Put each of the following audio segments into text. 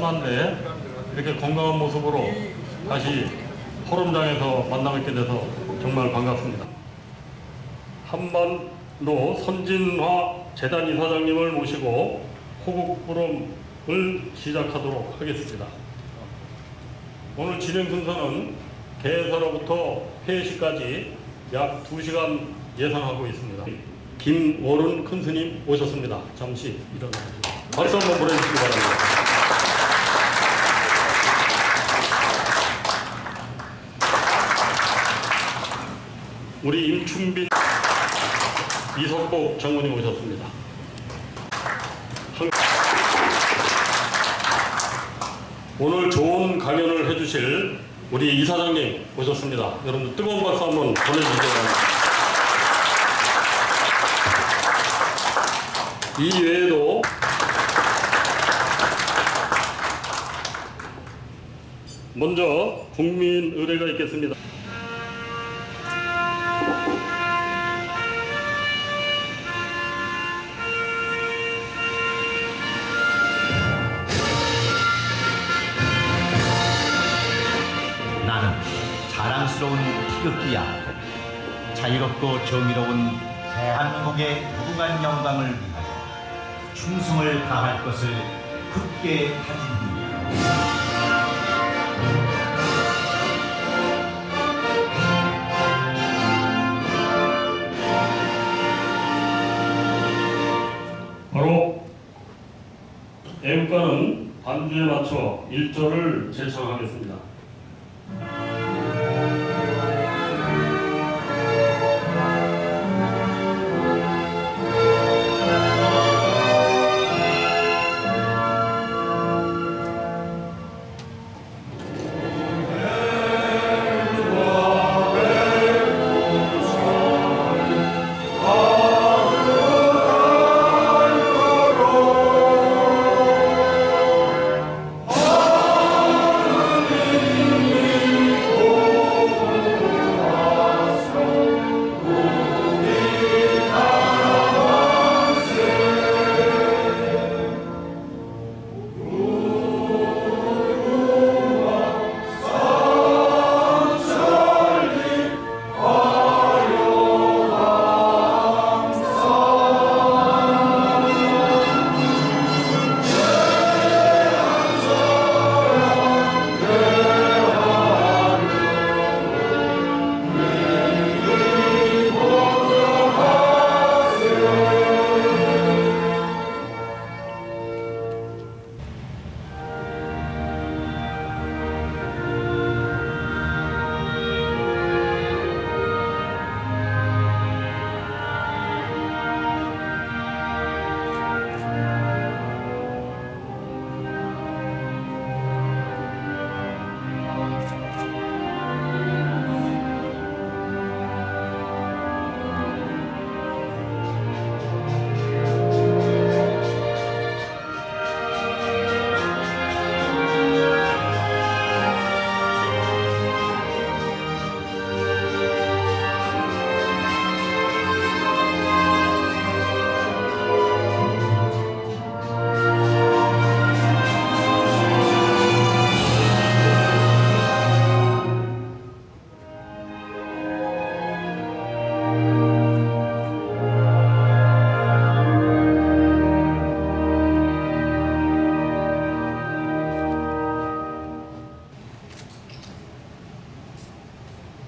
심한데 이렇게 건강한 모습으로 다시 포럼장에서 만나 뵙게 돼서 정말 반갑습니다. 한반도 선진화 재단 이사장님을 모시고 호국 포럼을 시작하도록 하겠습니다. 오늘 진행 순서는 개회사로부터 회시까지 약 2시간 예상하고 있습니다. 김원훈 큰스님 오셨습니다. 잠시 일어나주시고 박수 한번 보내주시기 바랍니다. 우리 임충빈 이석복 장모님 오셨습니다. 오늘 좋은 강연을 해주실 우리 이사장님 오셨습니다. 여러분 뜨거운 박수 한번 보내주시기 바랍니다. 이 외에도 먼저 국민 의례가 있겠습니다. 나는 자랑스러운 태극기야. 자유롭고 정의로운 대한민국의 무궁한 영광을 위하여 충성을 다할 것을 굳게 다짐합니다. 바로 애국가는 반주에 맞춰 1절을 제창하겠습니다.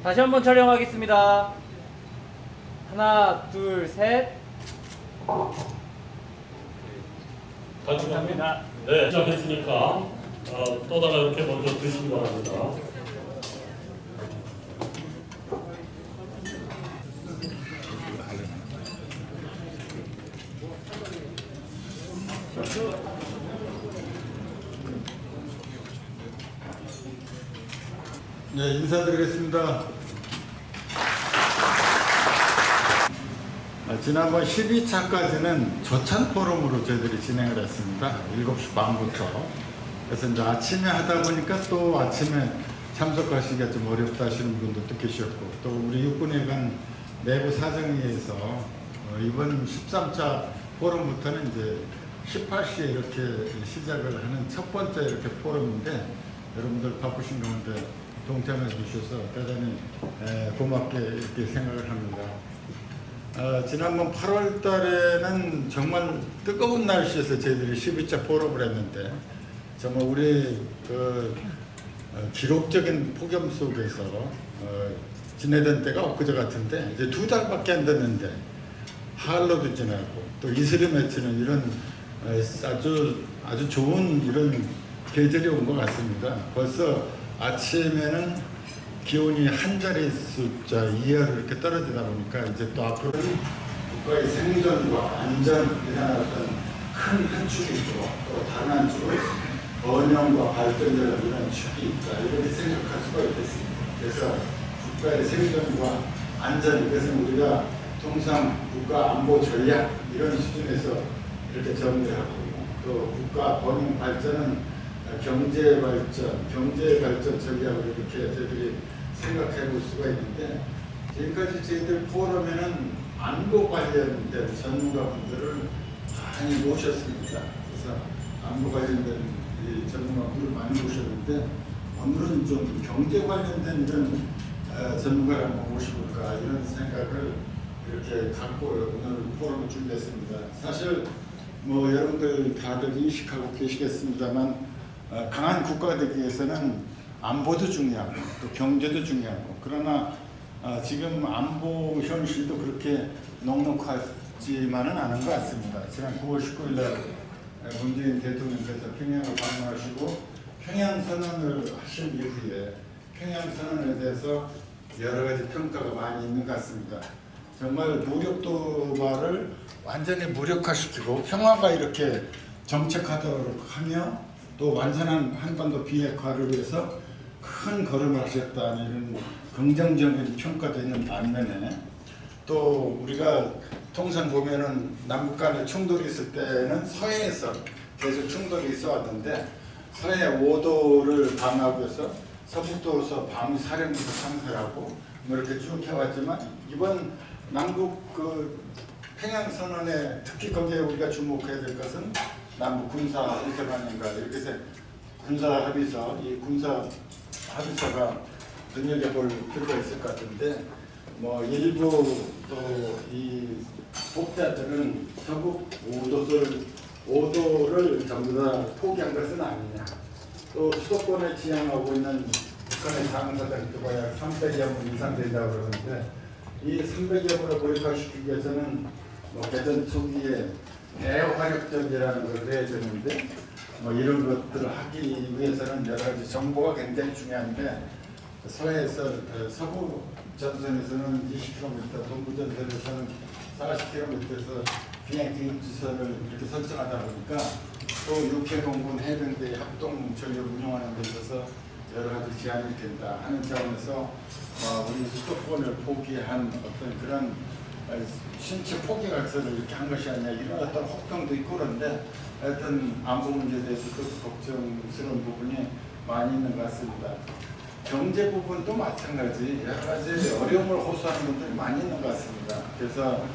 다시 한번 촬영하겠습니다. 하나, 둘, 셋. 감사합니다. 네, 시작했으니까 떠다가 이렇게 먼저 드시기 바랍니다. 네, 인사드리겠습니다. 지난번 12차까지는 조찬 포럼으로 저희들이 진행을 했습니다. 7시 반부터. 그래서 이제 아침에 하다 보니까 또 아침에 참석하시기가 좀 어렵다 하시는 분들도 계셨고, 또 우리 육군회관 내부 사정위에서 이번 13차 포럼부터는 이제 18시에 이렇게 시작을 하는 첫 번째 이렇게 포럼인데 여러분들 바쁘신 가운데 동참해 주셔서 대단히 고맙게 이렇게 생각을 합니다. 지난번 8월 달에는 정말 뜨거운 날씨에서 저희들이 12차 포럼을 했는데 정말 우리 기록적인 폭염 속에서 지내던 때가 엊그제 같은데 이제 2달밖에 안 됐는데 한로도 지나고 또 이슬이 맺히는 이런 아주 좋은 이런 계절이 온 것 같습니다. 벌써 아침에는 기온이 한 자리 숫자 이하로 이렇게 떨어지다 보니까 이제 또 앞으로는 국가의 생존과 안전이라는 어떤 큰 한 축이 있고 또 다른 한 축은 번영과 발전이라는 이런 축이 있다 이렇게 생각할 수가 있겠습니다. 그래서 국가의 생존과 안전 이것은 우리가 통상 국가 안보 전략 이런 수준에서 이렇게 정리를 하고 또 국가 번영 발전은 경제 발전 전략을 이렇게 저희들이 생각해 볼 수가 있는데 지금까지 저희들 포럼에는 안보 관련된 전문가분들을 많이 모셨습니다. 그래서 안보 관련된 이 전문가분들을 많이 모셨는데 오늘은 좀 경제 관련된 이런 전문가를 한번 모셔볼까 이런 생각을 이렇게 갖고 오늘 포럼을 준비했습니다. 사실 뭐 여러분들 다들 인식하고 계시겠습니다만 강한 국가가 되기 위해서는 안보도 중요하고 또 경제도 중요하고 그러나 지금 안보 현실도 그렇게 넉넉하지만은 않은 것 같습니다. 지난 9월 19일 날 문재인 대통령께서 평양을 방문하시고 평양선언을 하신 이후에 평양선언에 대해서 여러 가지 평가가 많이 있는 것 같습니다. 정말 무력 도발을 완전히 무력화시키고 평화가 이렇게 정착하도록 하며 또 완전한 한반도 비핵화를 위해서 큰 걸음을 하셨다는 이런 긍정적인 평가도 있는 반면에 또 우리가 통상 보면은 남북 간에 충돌이 있을 때는 서해에서 계속 충돌이 있어 왔는데 서해 5도를 방어하기 위해서 서북도에서 방위사령부도 참석하고 뭐 이렇게 쭉 해왔지만 이번 남북 평양선언에 특히 거기에 우리가 주목해야 될 것은 남북 군사 의사관인가 이렇게 해서 군사 합의서 이 군사 합의서가 눈여겨볼 필요가 있을 것 같은데 뭐 일부 또 이 독자들은 서북 5도를 전부 다 포기한 것은 아니냐 또 수도권에 지향하고 있는 북한의 상사들과 약 300여 명 이상 된다고 그러는데 이 300여 명을 고립화시키기 위해서는 뭐 개전 초기에 대화력전이라는 것을 해야 되는데 뭐 이런 것들을 하기 위해서는 여러 가지 정보가 굉장히 중요한데 서해에서 서부 전선에서는 20km, 동부 전선에서는 40km에서 비행 기지선을 이렇게 설정하다 보니까 또 육해공군 해병대 합동 전력 운영하는 데 있어서 여러 가지 제한이 된다 하는 차원에서 우리 수도권을 포기한 어떤 그런 신체 포기 각서를 이렇게 한 것이 아니냐 이런 어떤 혹평도 있고 그런데 하여튼 안보 문제에 대해서도 걱정스러운 부분이 많이 있는 것 같습니다. 경제 부분도 마찬가지 여러 가지 어려움을 호소하는 분들이 많이 있는 것 같습니다. 그래서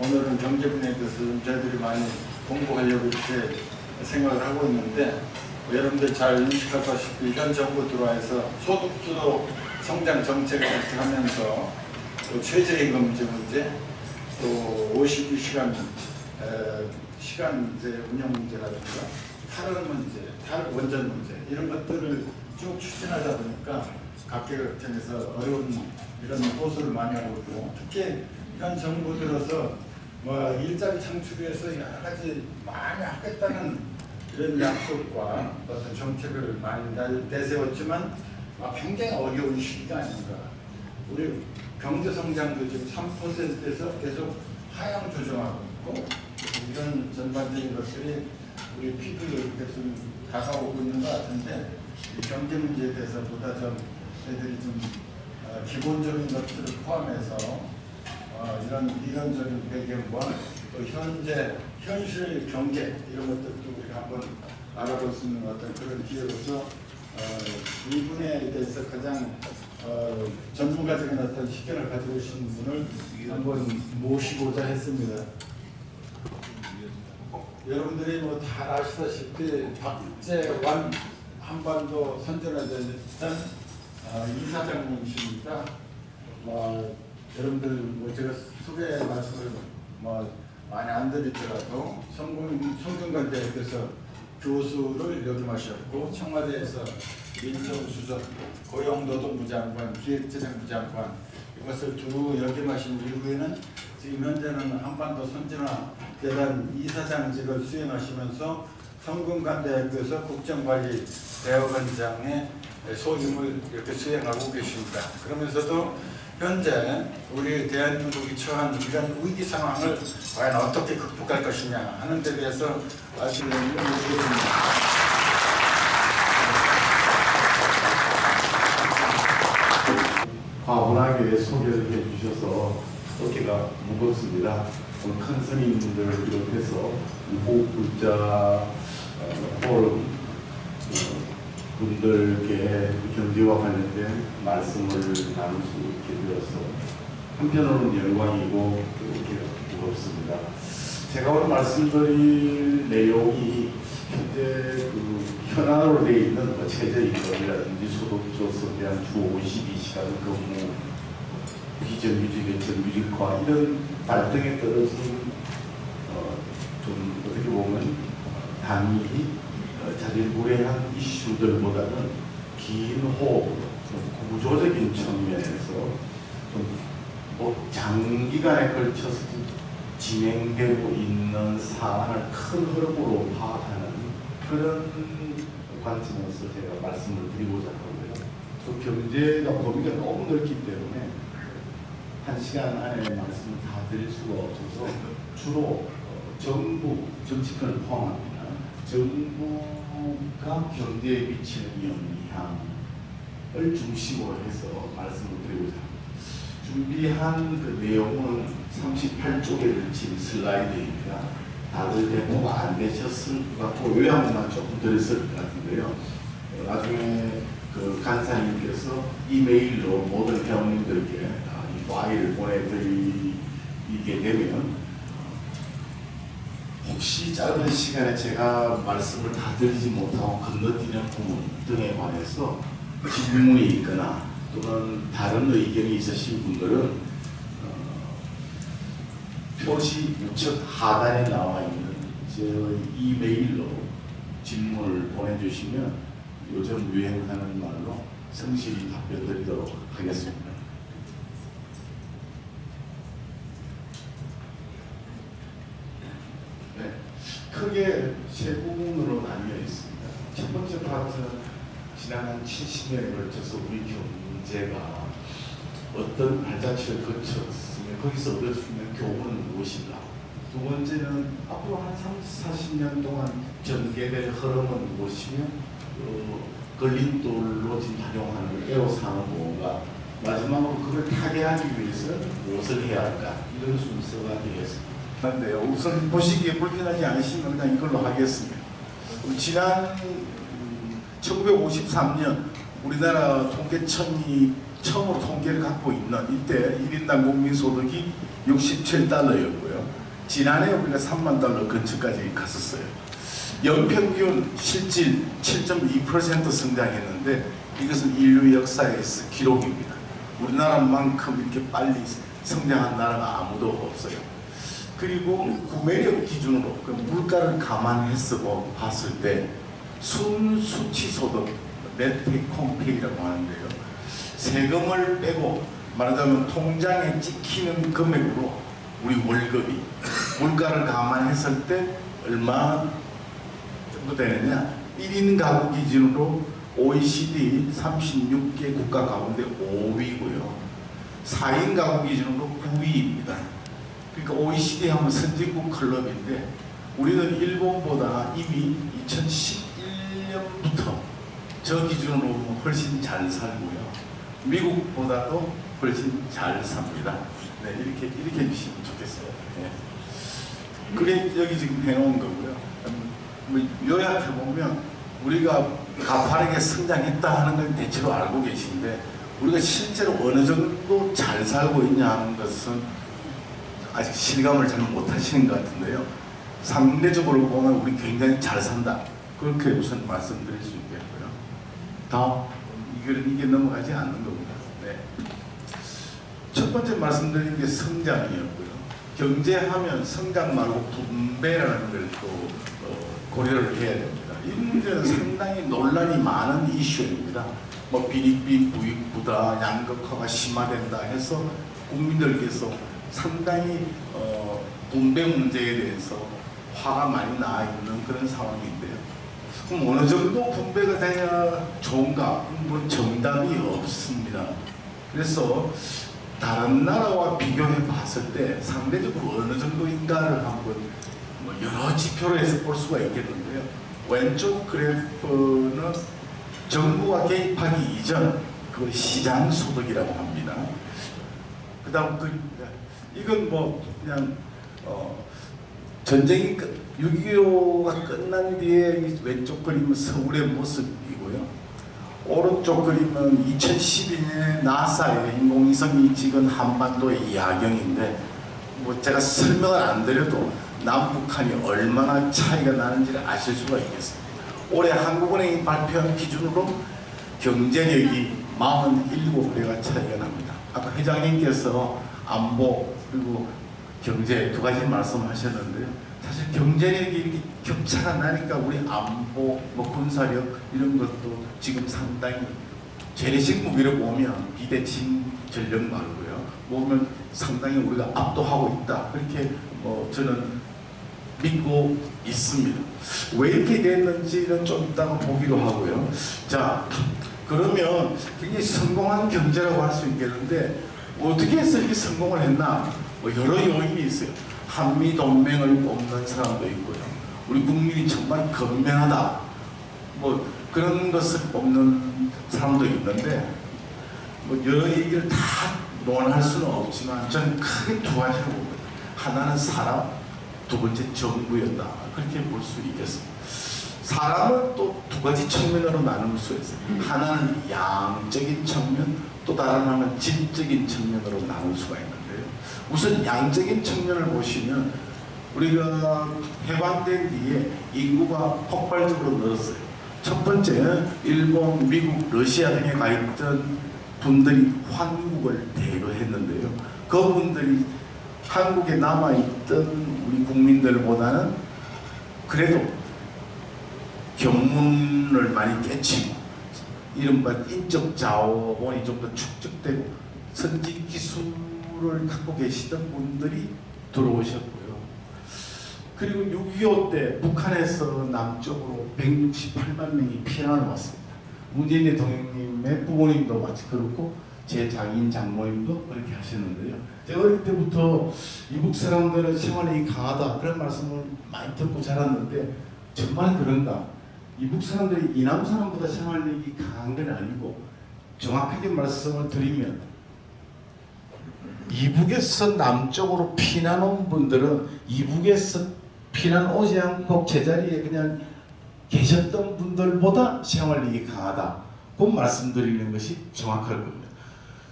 오늘은 경제 분야에 대해서 저희들이 많이 공부하려고 이렇게 생각을 하고 있는데 여러분들 잘 인식하다시피 현 정부 들어와서 소득주도 성장 정책을 이렇게 하면서 또 최저임금 문제 또 52시간 시간제 운영 문제라든가 탈원 문제, 탈원전 문제 이런 것들을 쭉 추진하다 보니까 각계각층에서 어려운 이런 호소를 많이 하고 있고 특히 이런 정부 들어서 뭐 일자리 창출 위해서 여러 가지 많이 하겠다는 이런 약속과 어떤 정책을 많이 내세웠지만 굉장히 어려운 시기가 아닌가. 우리 경제 성장도 지금 3%에서 계속 하향 조정하고 있고 이런 전반적인 것들이 우리 피부에 계속 다가오고 있는 것 같은데 이 경제 문제에 대해서 보다 좀 저희들이 좀 기본적인 것들을 포함해서 이런 이론적인 배경과 또 현실 경제 이런 것들도 우리가 한번 알아볼 수 있는 어떤 그런 기회로서 이분에 대해서 가장 전문가적인 어떤 식견을 가지고 계신 분을 한번 모시고자 했습니다. 여러분들이 뭐 잘 아시다시피 박재완 한반도 선전화됐던 이사장님이십니다. 여러분들 뭐 제가 소개 말씀을 뭐 많이 안 드리더라도 성균관대학교에서 교수를 역임하셨고 청와대에서 민정수석, 고용노동부 장관, 기획재정부 장관 이것을 두 역임하신 이후에는 지금 현재는 한반도 선진화재단 이사장직을 수행하시면서 성균관대학교에서 국정관리 대학원장의 소임을 이렇게 수행하고 계십니다. 그러면서도 현재 우리 대한민국이 처한 이런 위기 상황을 과연 어떻게 극복할 것이냐 하는 데 대해서 말씀을 드리겠습니다. 과분하게 소개를 해주셔서 어깨가 무겁습니다. 큰 스님들을 비롯해서 호국불자 포럼 분들께 경제와 관련된 말씀을 나눌 수 있게 되어서 한편으로는 영광이고 또 어깨가 무겁습니다. 제가 오늘 말씀드릴 내용이 현재 현안으로 되어 있는 최저임금이라든지 소득조사에 대한 주 52시간 근무, 비정규직의 정규직화 이런 발등에 떨어진 좀 어떻게 보면 단위 자질구레한 이슈들보다는 긴 호흡, 구조적인 측면에서 좀 장기간에 걸쳐서 진행되고 있는 사안을 큰 흐름으로 파악하는 그런 관점에서 제가 말씀을 드리고자 하고요. 또 경제가 범위가 너무 넓기 때문에 한 시간 안에 말씀을 다 드릴 수가 없어서 주로 정부, 정치권을 포함합니다. 정부가 경제에 미치는 영향을 중심으로 해서 말씀을 드리고자 합니다. 준비한 그 내용은 38쪽에 걸친 슬라이드입니다. 다들 데모가 안 되셨을 것 같고 요약만 조금 드렸을 것 같은데요. 나중에 그 간사님께서 이메일로 모든 회원님들께 이 파일을 보내드리게 되면 혹시 짧은 시간에 제가 말씀을 다 드리지 못하고 건너뛰는 부분 등에 관해서 질문이 있거나 또는 다른 의견이 있으신 분들은 표시 우측 하단에 나와 있는 제 이메일로 질문을 보내주시면 요즘 유행하는 말로 성실히 답변 드리도록 하겠습니다. 네, 크게 세 부분으로 나뉘어 있습니다. 첫 번째 파트는 지난 한 70년에 걸쳐서 우리 경제가 어떤 발자취를 거쳤으면 거기서 얻을 수 있는 교훈은 무엇인가? 두 번째는 앞으로 한 30, 40년 동안 전개될 흐름은 무엇이며 걸림돌로 지금 작용하는 애로사항은 뭔가? 마지막으로 그걸 타개하기 위해서 무엇을 해야 할까? 이런 순서가 되겠습니다. 그런데요, 우선 보시기에 불편하지 않으시면 그냥 이걸로 하겠습니다. 지난 1953년 우리나라 통계청이 처음으로 통계를 갖고 있는 이때 1인당 국민소득이 67달러였고요. 지난해 우리가 3만 달러 근처까지 갔었어요. 연평균 실질 7.2% 성장했는데 이것은 인류 역사에서 기록입니다. 우리나라만큼 이렇게 빨리 성장한 나라가 아무도 없어요. 그리고 구매력 기준으로 그 물가를 감안해서 봤을 때 순수치소득 넷테이크홈페이라고 하는데요. 세금을 빼고 말하자면 통장에 찍히는 금액으로 우리 월급이 물가를 감안했을 때 얼마 정도 되느냐? 1인 가구 기준으로 OECD 36개 국가 가운데 5위고요. 4인 가구 기준으로 9위입니다. 그러니까 OECD 하면 선진국 클럽인데 우리는 일본보다 이미 2011년부터 저 기준으로 훨씬 잘 살고요. 미국보다도 훨씬 잘 삽니다. 네, 이렇게 해주시면 좋겠어요. 네. 그게 여기 지금 해놓은 거고요. 뭐 요약해 보면 우리가 가파르게 성장했다 하는 걸 대체로 알고 계신데 우리가 실제로 어느 정도 잘 살고 있냐 하는 것은 아직 실감을 잘 못하시는 것 같은데요. 상대적으로 보면 우리 굉장히 잘 산다. 그렇게 우선 말씀드릴 수 있겠고요. 다음, 이게 넘어가지 않는 겁니다. 네. 첫 번째 말씀드린 게 성장이었고요. 경제하면 성장 말고 분배라는 걸 또 고려를 해야 됩니다. 이 문제는 상당히 논란이 많은 이슈입니다. 뭐 비립비 부익부다, 양극화가 심화된다 해서 국민들께서 상당히 분배 문제에 대해서 화가 많이 나 있는 그런 상황인데요. 그럼 어느 정도 분배가 돼야 좋은가? 물론 정답이 없습니다. 그래서 다른 나라와 비교해 봤을 때 상대적으로 어느 정도인가를 한번 뭐 여러 지표로 해서 볼 수가 있겠는데요. 왼쪽 그래프는 정부가 개입하기 이전 그걸 시장 소득이라고 합니다. 그다음 이건 뭐 그냥 전쟁이 6.25가 끝난 뒤에 이 왼쪽 그림은 서울의 모습이고요. 오른쪽 그림은 2012년에 나사의 인공위성이 찍은 한반도의 야경인데 뭐 제가 설명을 안 드려도 남북한이 얼마나 차이가 나는지를 아실 수가 있겠습니다. 올해 한국은행이 발표한 기준으로 경제력이 47배가 차이가 납니다. 아까 회장님께서 안보 그리고 경제 두 가지 말씀하셨는데요. 사실 경제력이 이렇게 격차가 나니까 우리 안보, 뭐 군사력 이런 것도 지금 상당히 재래식 무기를 보면 비대칭 전력 말고요. 보면 상당히 우리가 압도하고 있다. 그렇게 저는 믿고 있습니다. 왜 이렇게 됐는지는 좀 이따가 보기로 하고요. 자, 그러면 굉장히 성공한 경제라고 할 수 있겠는데 어떻게 해서 이렇게 성공을 했나? 뭐 여러 요인이 있어요. 한미 동맹을 뽑는 사람도 있고요. 우리 국민이 정말 건면하다. 뭐 그런 것을 뽑는 사람도 있는데 뭐 여러 얘기를 다 논할 수는 없지만 저는 크게 두 가지를 봅니다. 하나는 사람, 두 번째 정부였다. 그렇게 볼 수 있겠습니다. 사람은 또 두 가지 측면으로 나눌 수 있어요. 하나는 양적인 측면, 또 다른 하나는 질적인 측면으로 나눌 수가 있는데요. 우선 양적인 측면을 보시면 우리가 해방된 뒤에 인구가 폭발적으로 늘었어요. 첫 번째는 일본, 미국, 러시아 등에 가 있던 분들이 환국을 대거했는데요. 그분들이 한국에 남아있던 우리 국민들보다는 그래도 경문을 많이 깨치고 이른바 인적 자원이 좀 더 축적되고 선진 기술을 갖고 계시던 분들이 들어오셨고요. 그리고 6.25 때 북한에서 남쪽으로 168만 명이 피난을 왔습니다. 문재인 대통령님의 부모님도 마치 그렇고 제 장인 장모님도 그렇게 하셨는데요. 제가 어릴 때부터 이북 사람들은 생활력이 강하다 그런 말씀을 많이 듣고 자랐는데 정말 그런가? 이북 사람들이 이남 사람보다 생활력이 강한 건 아니고 정확하게 말씀을 드리면 이북에서 남쪽으로 피난 온 분들은 이북에서 피난 오지 않고 제자리에 그냥 계셨던 분들보다 생활력이 강하다. 그 말씀드리는 것이 정확할 겁니다.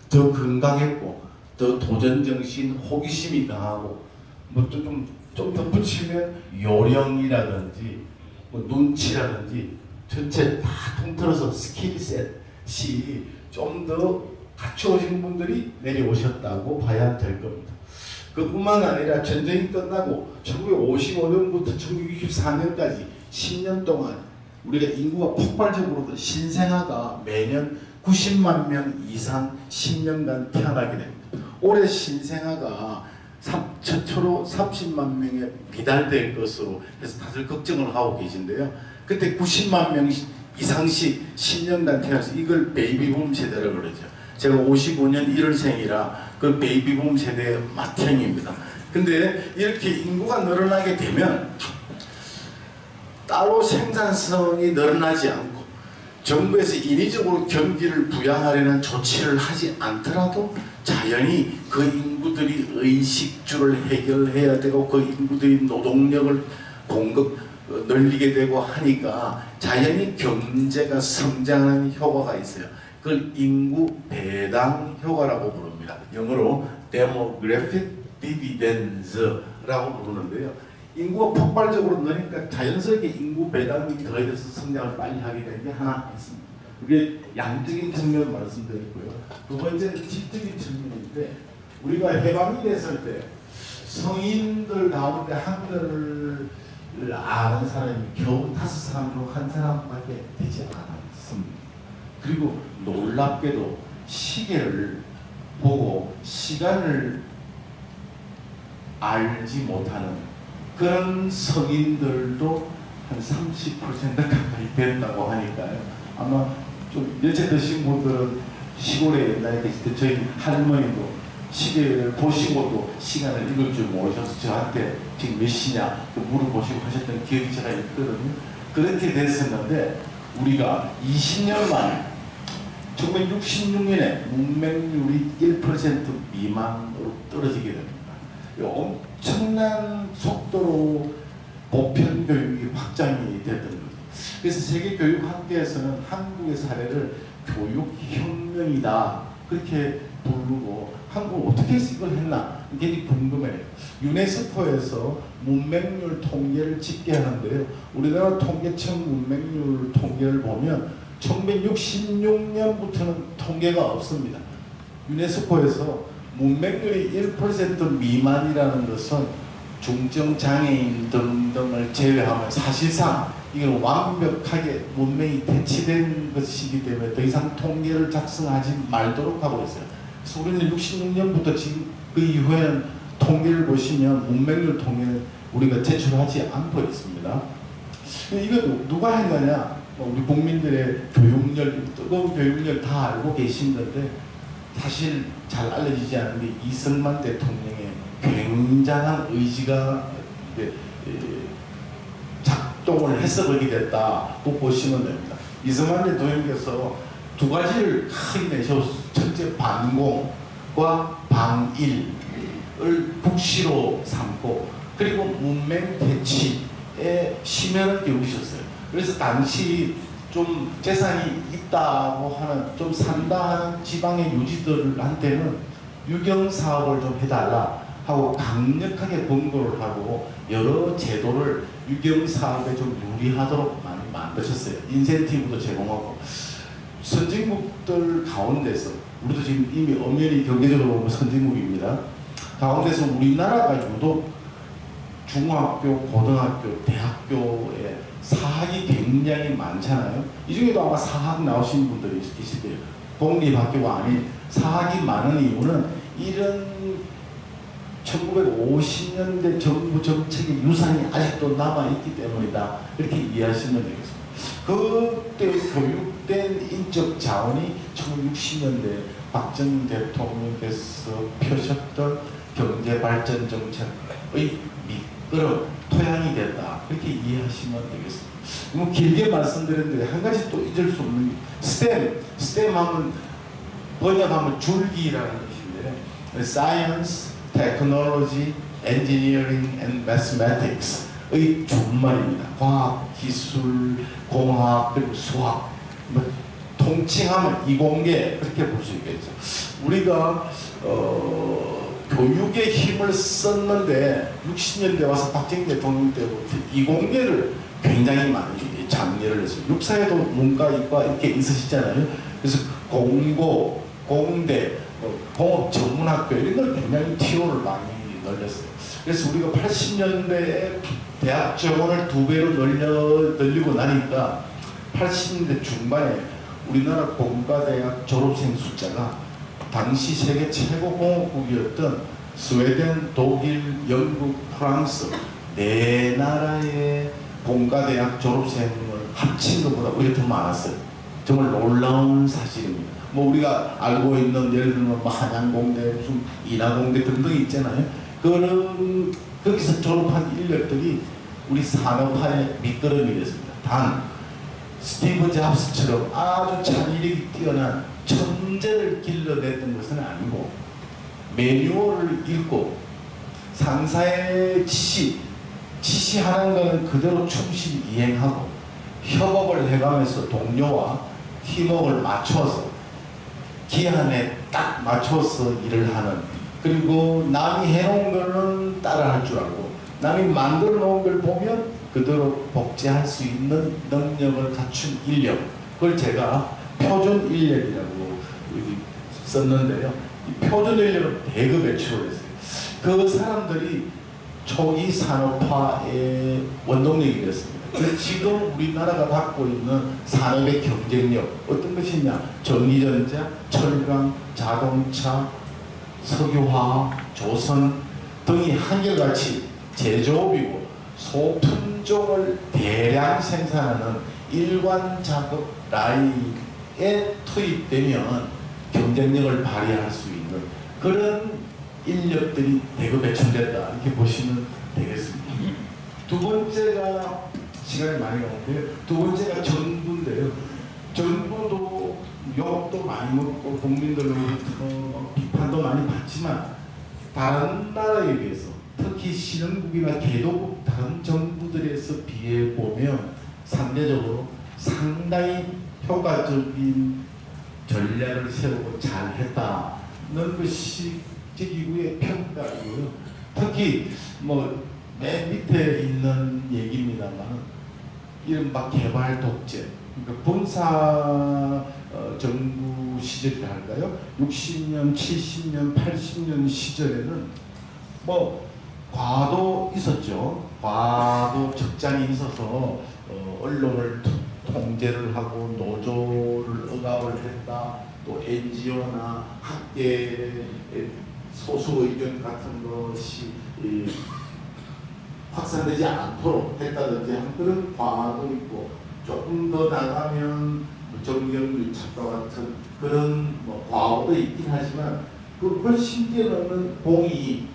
더 건강했고 더 도전정신, 호기심이 강하고 뭐 좀 덧붙이면 요령이라든지 뭐 눈치라든지 전체 다 통틀어서 스킬셋이 좀 더 갖추어진 분들이 내려오셨다고 봐야 될 겁니다. 그뿐만 아니라 전쟁이 끝나고 1955년부터 1964년까지 10년 동안 우리가 인구가 폭발적으로 신생아가 매년 90만 명 이상 10년간 태어나게 됩니다. 올해 신생아가 최초로 30만 명에 미달될 것으로 해서 다들 걱정을 하고 계신데요. 그때 90만 명 이상씩 10년간 태어나서 이걸 베이비붐 세대라고 그러죠. 제가 55년 1월생이라 그 베이비붐 세대의 맏형입니다. 근데 이렇게 인구가 늘어나게 되면 따로 생산성이 늘어나지 않고 정부에서 인위적으로 경기를 부양하려는 조치를 하지 않더라도 자연히 그 인구들이 의식주를 해결해야 되고 그 인구들이 노동력을 늘리게 되고 하니까 자연히 경제가 성장하는 효과가 있어요. 그걸 인구 배당 효과라고 부릅니다. 영어로 demographic dividends라고 부르는데요. 인구가 폭발적으로 느니까 자연스럽게 인구 배당이 더해져서 성장을 빨리 하게 된 게 하나 있습니다. 그게 양적인 측면 말씀드렸고요. 두 번째는 질적인 측면인데 우리가 해방이 됐을 때 성인들 가운데 한글을 아는 사람이 겨우 5사람으로 한 사람밖에 되지 않았습니다. 그리고 놀랍게도 시계를 보고 시간을 알지 못하는 그런 성인들도 한 30% 가까이 된다고 하니까요. 아마 좀 연세 드신 분들은 시골에 옛날에 계실 때 저희 할머니도 시계를 보시고도 시간을 읽을 줄 모르셔서 저한테 지금 몇 시냐 물어보시고 하셨던 기억이 제가 있거든요. 그렇게 됐었는데 우리가 20년 만에 1966년에 문맹률이 1% 미만으로 떨어지게 됩니다. 엄청난 속도로 보편 교육이 확장이 됐던 거죠. 그래서 세계 교육 학계에서는 한국의 사례를 교육혁명이다 그렇게 부르고 한국 어떻게 해서 이걸 했나 이게 궁금해요. 유네스코에서 문맹률 통계를 집계하는데요. 우리나라 통계청 문맹률 통계를 보면 1966년부터는 통계가 없습니다. 유네스코에서 문맹률이 1% 미만이라는 것은 중증장애인 등등을 제외하면 사실상 이건 완벽하게 문명이 대치된 것이기 때문에 더 이상 통계를 작성하지 말도록 하고 있어요. 그래서 우리는 66년부터 지금 그 이후에는 통계를 보시면 문맹률 통계는 우리가 제출하지 않고 있습니다. 이거 누가 한 거냐? 우리 국민들의 교육열, 뜨거운 교육열 다 알고 계신 건데 사실 잘 알려지지 않은 게 이승만 대통령의 굉장한 의지가 작동을 해서 그렇게 됐다고 보시면 됩니다. 이승만 대통령께서 두 가지를 크게 내셔서 첫째 반공과 방일을 국시로 삼고 그리고 문맹 대치에 심혈을 기울이셨어요. 그래서 당시 좀 재산이 있다고 하는 좀 산다 하는 지방의 유지들한테는 유경 사업을 좀 해달라 하고 강력하게 권고를 하고 여러 제도를 유경 사업에 좀 유리하도록 많이 만드셨어요. 인센티브도 제공하고 선진국들 가운데서 우리도 지금 이미 엄연히 경제적으로 보면 선진국입니다. 가운데서 우리나라가 유독 중학교, 고등학교, 대학교에 사학이 굉장히 많잖아요. 이 중에도 아마 사학 나오신 분들이 계실 거예요. 공립학교가 아닌 사학이 많은 이유는 이런 1950년대 정부 정책의 유산이 아직도 남아있기 때문이다. 이렇게 이해하시면 되겠습니다. 그때 교육된 인적 자원이 1960년대 박정희 대통령께서 펴셨던 경제발전 정책의 미끄럼, 토양이 됐다. 그렇게 이해하시면 되겠습니다. 뭐 길게 말씀드렸는데 한 가지 또 잊을 수 없는 게 STEM 하면 번역하면 줄기라는 것인데 Science, Technology, Engineering and Mathematics의 준말입니다. 과학, 기술, 공학, 그리고 수학 뭐 통칭하면 이공계 그렇게 볼 수 있겠죠. 우리가 교육에 힘을 썼는데 60년대 와서 박정희 대통령 때부터 이공계를 굉장히 많이 장려를 했어요. 육사에도 문과, 이과 이렇게 있으시잖아요. 그래서 공고, 공대, 공업 전문학교 이런 걸 굉장히 티오를 많이 늘렸어요. 그래서 우리가 80년대에 대학 정원을 2배로 늘리고 나니까 80년대 중반에 우리나라 공과대학 졸업생 숫자가 당시 세계 최고 공업국이었던 스웨덴, 독일, 영국, 프랑스 네 나라의 공과대학 졸업생을 합친 것보다 오히려 더 많았어요. 정말 놀라운 사실입니다. 뭐 우리가 알고 있는 예를 들면 뭐 한양공대, 무슨 인하공대 등등 있잖아요. 그런 거기서 졸업한 인력들이 우리 산업화의 미끄럼이 됐습니다. 단 스티브 잡스처럼 아주 창의력이 뛰어난 천재를 길러냈던 것은 아니고 매뉴얼을 읽고 상사의 지시하는 것은 그대로 충실히 이행하고 협업을 해가면서 동료와 팀워크를 맞춰서 기한에 딱 맞춰서 일을 하는 그리고 남이 해놓은 거는 따라할 줄 알고 남이 만들어 놓은 걸 보면 그대로 복제할 수 있는 능력을 갖춘 인력, 그걸 제가 표준 인력이라고 여기 썼는데요. 이 표준 인력을 대거 배출을 했어요. 그 사람들이 초기 산업화의 원동력이 됐습니다. 그래서 지금 우리나라가 갖고 있는 산업의 경쟁력 어떤 것이냐? 전기전자, 철강, 자동차, 석유화학, 조선 등이 한결같이 제조업이고 소품종을 대량 생산하는 일관 작업 라인에 투입되면 경쟁력을 발휘할 수 있는 그런 인력들이 대거 배출됐다 이렇게 보시면 되겠습니다. 두 번째가 시간이 많이 가는데 두 번째가 정부인데요. 정부도 욕도 많이 먹고 국민들로부터 비판도 많이 받지만 다른 나라에 비해서 특히 신흥국이나 개도국 다른 정부들에서 비해 보면 상대적으로 상당히 효과적인 전략을 세우고 잘했다는 것이 기구의 평가이고요. 특히 뭐 맨 밑에 있는 얘기입니다만 이른바 개발 독재, 그러니까 군사 정부 시절이랄까요? 60년, 70년, 80년 시절에는 뭐 과도 있었죠. 과도 적장이 있어서 언론을 통제를 하고 노조를 억압을 했다. 또 NGO나 학계 소수 의견 같은 것이 확산되지 않도록 했다든지 하는 그런 과도 있고 조금 더 나가면 정경유 작가 같은 그런 뭐 과오도 있긴 하지만 그 훨씬 뛰어넘는 공이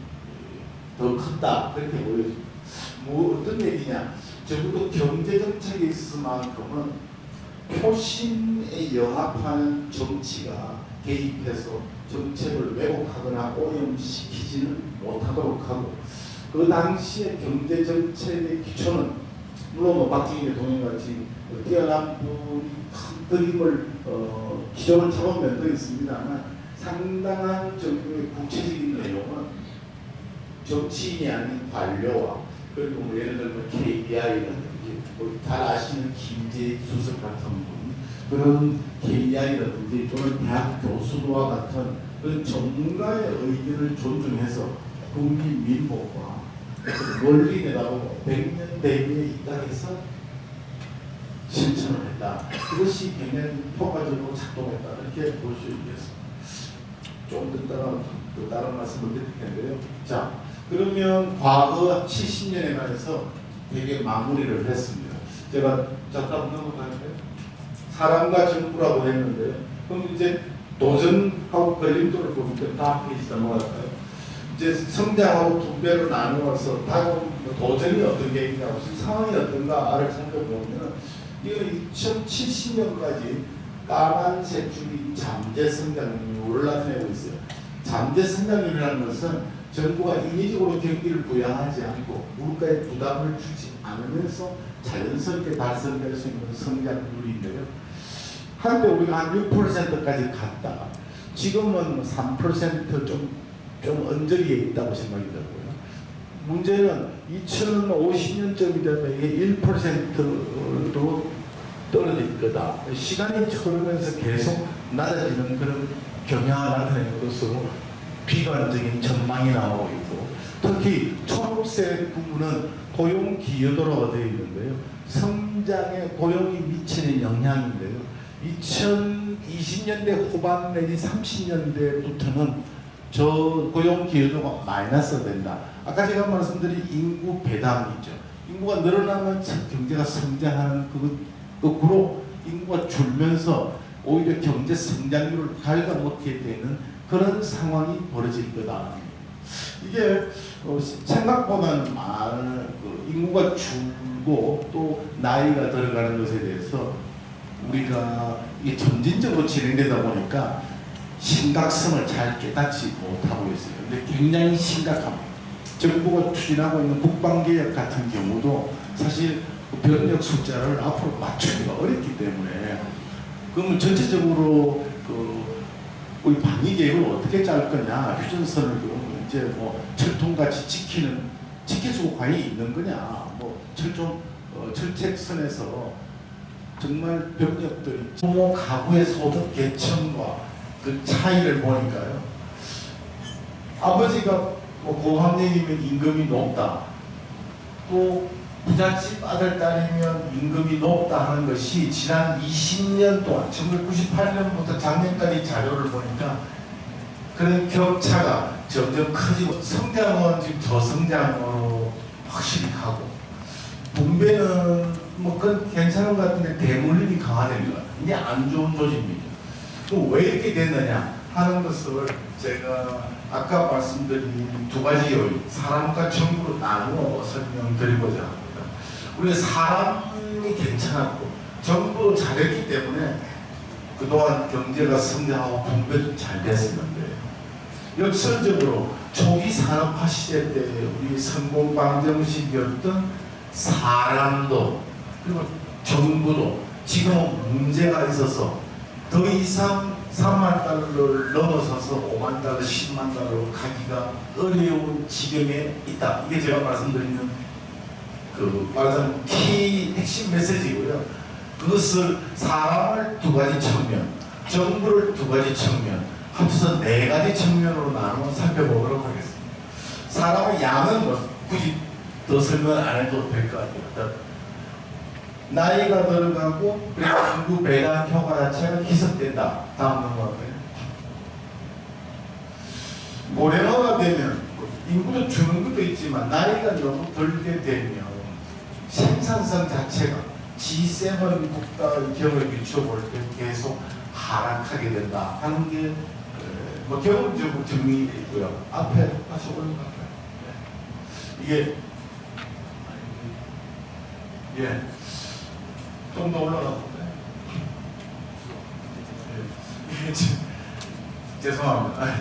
더 컸다 그렇게 보여집니다. 뭐 어떤 얘기냐? 적어도 경제 정책에 있어서만큼은 표심에 영합하는 정치가 개입해서 정책을 왜곡하거나 오염시키지는 못하도록 하고 그 당시의 경제 정책의 기초는 물론 뭐 박정희 대통령같이 뛰어난 분이 큰 그림을 기조를 잡은 면도 있습니다만 상당한 정도의 구체적인 내용은 정치인이 아닌 관료와 그리고 뭐 예를 들면 KBI라든지 뭐 잘 아시는 김재익 수석 같은 분 그런 KBI라든지 또는 대학 교수와 같은 그런 전문가의 의견을 존중해서 국민 민복과 멀리 내다보고 100년 대비에 입각해서 실천을 했다. 그것이 굉장히 효과적으로 작동했다. 이렇게 볼 수 있겠습니다. 좀 더 다른 말씀을 드릴 텐데요. 자, 그러면 과거 70년에 관해서 되게 마무리를 했습니다. 제가 잠깐 넘어가는데 사람과 정부라고 했는데 그럼 이제 도전하고 걸림돌을 보니까 다음 페이지 넘어갈까요? 이제 성장하고 두 배로 나누어서 다음 도전이 어떤 게 있냐, 상황이 어떤가를 살펴보면 이거 2070년까지 까만색 줄이 잠재 성장률이 올라타고 있어요. 잠재 성장률이라는 것은 정부가 인위적으로 경기를 부양하지 않고 물가에 부담을 주지 않으면서 자연스럽게 달성될 수 있는 성장률인데요. 한때 우리가 한 6%까지 갔다가 지금은 3% 좀 언저리에 있다고 생각이 들고요. 문제는 2050년쯤이 되면 이게 1%로 떨어질 거다. 시간이 흐르면서 계속 낮아지는 그런 경향을 나타내는 것으로 비관적인 전망이 나오고 있고 특히 초록색 부분은 고용 기여도라고 되어 있는데요. 성장에 고용이 미치는 영향인데요. 2020년대 후반 내지 30년대부터는 저 고용 기여도가 마이너스가 된다. 아까 제가 말씀드린 인구 배당이죠. 인구가 늘어나면 경제가 성장하는 그 거꾸로 인구가 줄면서 오히려 경제 성장률을 갉아먹게 되는 그런 상황이 벌어질 거다. 이게 생각보다는 인구가 줄고 또 나이가 들어가는 것에 대해서 우리가 이게 점진적으로 진행되다 보니까 심각성을 잘 깨닫지 못하고 있어요. 근데 굉장히 심각합니다. 정부가 추진하고 있는 국방개혁 같은 경우도 사실 병력 숫자를 앞으로 맞추기가 어렵기 때문에 그러면 전체적으로 우리 방위 계획을 어떻게 짤 거냐, 휴전선을 이제 뭐 철통같이 지키는 지켜주고 과연 있는 거냐. 뭐 철책선에서 정말 병력들이 부모 가구의 소득 계층과 그 차이를 보니까요. 아버지가 뭐 고학년이면 임금이 높다. 또 부잣집 아들 딸이면 임금이 높다 하는 것이 지난 20년 동안 1998년부터 작년까지 자료를 보니까 그런 격차가 점점 커지고 성장은 지금 저성장으로 확실히 가고 분배는 뭐 그건 괜찮은 것 같은데 대물림이 강화되는 것 같아요. 이게 안 좋은 조짐이죠. 그럼 왜 이렇게 됐느냐 하는 것을 제가 아까 말씀드린 두 가지 요인, 사람과 정부로 나누어 설명드리고자 합니다. 우리가 사람이 괜찮았고 정부도 잘했기 때문에 그동안 경제가 성장하고 분배도 잘 됐었는데 역설적으로 초기 산업화 시대 때 우리 성공 방정식이었던 사람도 그리고 정부도 지금 문제가 있어서 더 이상 3만 달러를 넘어서서 5만 달러, 10만 달러로 가기가 어려운 지경에 있다. 이게 제가 말씀드리는 그 말하자면 키 핵심 메시지고요. 그것을 사람을 두 가지 측면, 정부를 두 가지 측면, 합쳐서 네 가지 측면으로 나눠 살펴보도록 하겠습니다. 사람의 양은 뭐 굳이 더 설명 안 해도 될 것 같아요. 나이가 들어가고 인구 배당 효과 자체가 희석된다. 다음 넘어갈까요? 고령화가 되면 인구도 주는 것도 있지만 나이가 너무 들게 되면 생산성 자체가 G7 국가의 경우에 비춰볼 때 계속 하락하게 된다 하는 게 뭐 경험적으로 정리되어 있고요. 앞에 다시 올라갈까요? 이게 좀 더 올라가 볼까요? 죄송합니다.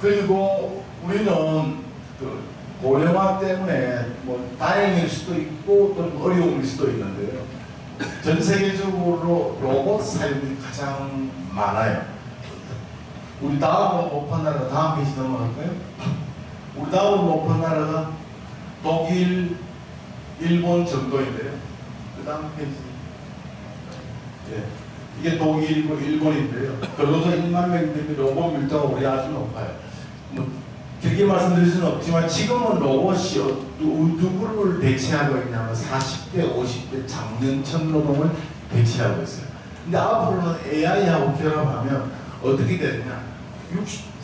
그리고 우리는 그 고령화 때문에 뭐 다행일 수도 있고 또 어려움일 수도 있는데요. 전 세계적으로 로봇 사용이 가장 많아요. 우리 다음으로 높은 나라가 다음 페이지 넘어갈까요? 우리 다음으로 높은 나라가 독일, 일본 정도인데요. 그 다음 페이지. 이게 독일이고 일본인데요. 그러고서 1만 명 대비 로봇 밀도가 우리 아주 높아요. 뭐 길게 말씀드릴 수는 없지만 지금은 로봇이 누구를 대체하고 있냐면 40대, 50대 장년층 노동을 대체하고 있어요. 근데 앞으로는 AI하고 결합하면 어떻게 되느냐?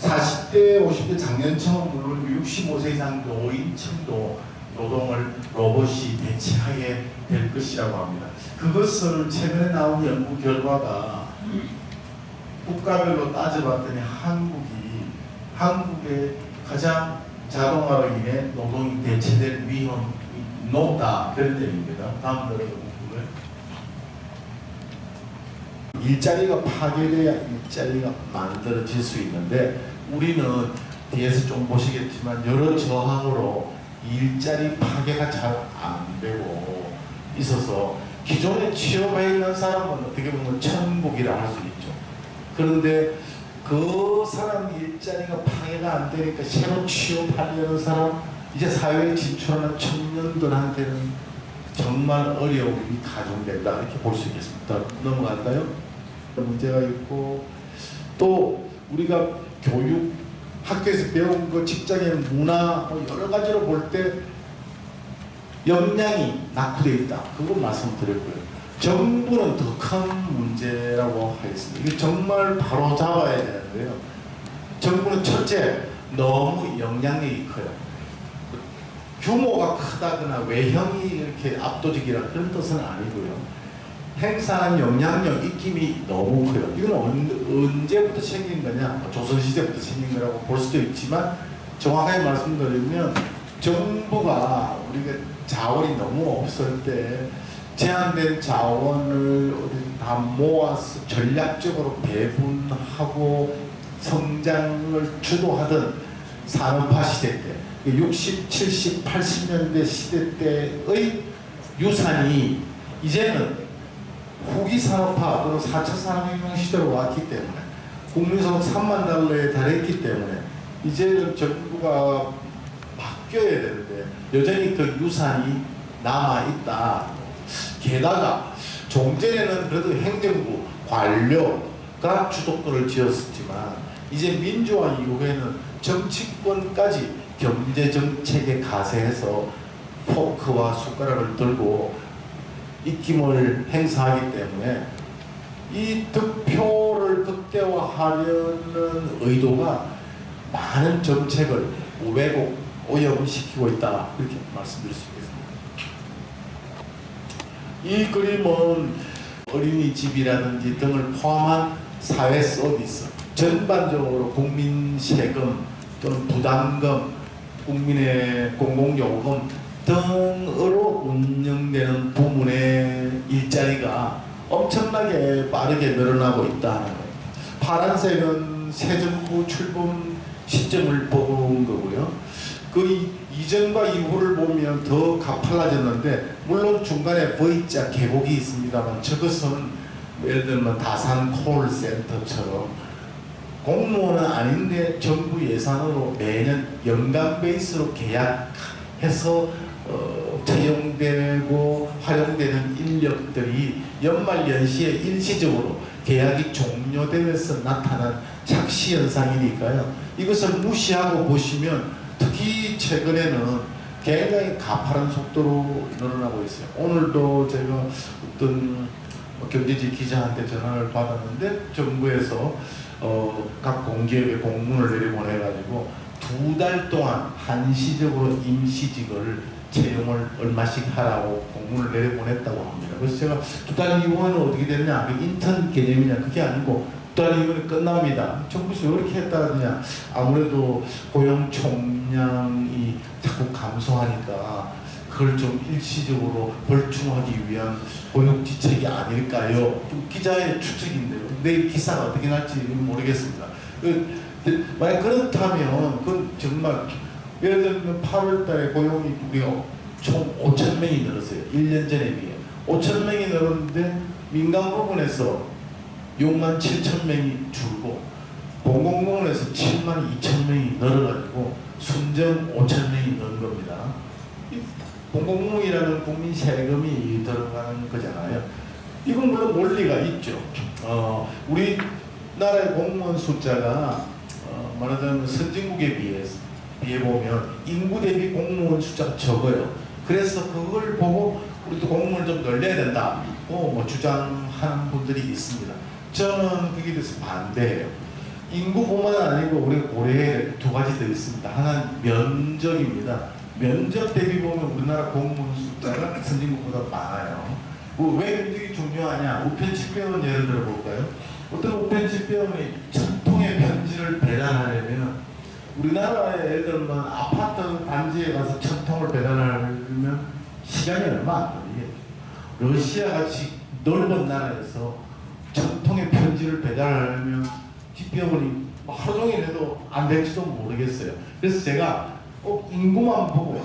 40대, 50대 장년층은 물론 65세 이상 노인층도 노동을 로봇이 대체하게 될 것이라고 합니다. 그것을 최근에 나온 연구 결과가 국가별로 따져봤더니 한국의 가장 자동화로 인해 노동이 대체될 위험이 높다 그런 얘기입니다. 다음 들어보고요. 일자리가 파괴돼야 일자리가 만들어질 수 있는데 우리는 뒤에서 좀 보시겠지만 여러 저항으로 일자리 파괴가 잘 안 되고 있어서 기존에 취업해 있는 사람은 어떻게 보면 천국이라 할 수 있죠. 그런데 그 사람 일자리가 파괴가 안 되니까 새로 취업하려는 사람, 이제 사회에 진출하는 청년들한테는 정말 어려움이 가중된다 이렇게 볼 수 있겠습니다. 넘어갈까요? 문제가 있고 또 우리가 교육, 학교에서 배운 거, 직장의 문화 여러 가지로 볼 때 역량이 낙후되어 있다. 그건 말씀드렸고요. 정부는 더 큰 문제라고 하겠습니다. 이게 정말 바로 잡아야 되는데요. 정부는 첫째, 너무 역량력이 커요. 규모가 크다거나 외형이 이렇게 압도적이라 그런 뜻은 아니고요. 행사한 영향력, 입김이 너무 커요. 이건 언제부터 생긴 거냐? 조선시대부터 생긴 거라고 볼 수도 있지만 정확하게 말씀드리면 정부가 우리가 자원이 너무 없을 때 제한된 자원을 다 모아서 전략적으로 배분하고 성장을 주도하던 산업화 시대 때 60, 70, 80년대 시대 때의 유산이 이제는 후기 산업화 또는 4차 산업혁명 시대로 왔기 때문에 국민소득 3만 달러에 달했기 때문에 이제는 정부가 바뀌어야 되는데 여전히 그 유산이 남아있다. 게다가 종전에는 그래도 행정부 관료가 주도권을 쥐었었지만 이제 민주화 이후에는 정치권까지 경제정책에 가세해서 포크와 숟가락을 들고 입김을 행사하기 때문에 이 득표를 극대화하려는 의도가 많은 정책을 왜곡, 오염시키고 있다. 이렇게 말씀드릴 수 있겠습니다. 이 그림은 어린이집이라든지 등을 포함한 사회 서비스, 전반적으로 국민 세금 또는 부담금, 국민의 공공요금 등으로 운영되는 부문의 일자리가 엄청나게 빠르게 늘어나고 있다는 거예요. 파란색은 새 정부 출범 시점을 본 거고요. 그 이전과 이후를 보면 더 가팔라졌는데 물론 중간에 V자 계곡이 있습니다만 저것은 예를 들면 다산 콜센터처럼 공무원은 아닌데 정부 예산으로 매년 연간 베이스로 계약해서 채용되고 활용되는 인력들이 연말 연시에 일시적으로 계약이 종료되면서 나타난 착시 현상이니까요. 이것을 무시하고 보시면 특히 최근에는 굉장히 가파른 속도로 늘어나고 있어요. 오늘도 제가 어떤 경제지 기자한테 전화를 받았는데 정부에서 각 공기업에 공문을 내려보내가지고 2달 동안 한시적으로 임시직을 채용을 얼마씩 하라고 공문을 내려보냈다고 합니다. 그래서 제가 2달 이후에는 어떻게 되느냐, 그 인턴 개념이냐, 그게 아니고 2달 이후에 끝납니다. 정부에서 왜 이렇게 했다느냐, 아무래도 고용 총량이 자꾸 감소하니까 그걸 좀 일시적으로 벌충하기 위한 고용지책이 아닐까요? 기자의 추측인데요. 내일 기사가 어떻게 날지 모르겠습니다. 만약 그렇다면 그건 정말 예를 들면 8월 달에 고용이 우리가 총 5천 명이 늘었어요. 1년 전에 비해. 5천 명이 늘었는데 민간 부분에서 6만 7천 명이 줄고 공공부문에서 7만 2천 명이 늘어가지고 순전 5천 명이 는 겁니다. 공공부문이라는 국민 세금이 들어가는 거잖아요. 이건 물론 논리가 있죠. 우리나라의 공무원 숫자가 말하자면 선진국에 비해 보면 인구 대비 공무원 숫자가 적어요. 그래서 그걸 보고 우리도 공무원을 좀 늘려야 된다고 뭐 주장하는 분들이 있습니다. 저는 거기에 대해서 반대해요. 인구뿐만 아니고 우리가 고려해야 될 2가지 더 있습니다. 하나는 면적입니다. 면적 대비 보면 우리나라 공무원 숫자가 선진국보다 많아요. 왜 면적이 중요하냐? 우편집배원 예를 들어 볼까요? 어떤 우편집배원이 1000통의 편지를 배달하려면 우리나라에 예를 들면 아파트 단지에 가서 1000통을 배달하려면 시간이 얼마 안 걸리겠죠. 러시아 같이 넓은 나라에서 1000통의 편지를 배달하려면 집배원이 하루 종일 해도 안 될지도 모르겠어요. 그래서 제가 꼭 인구만 보고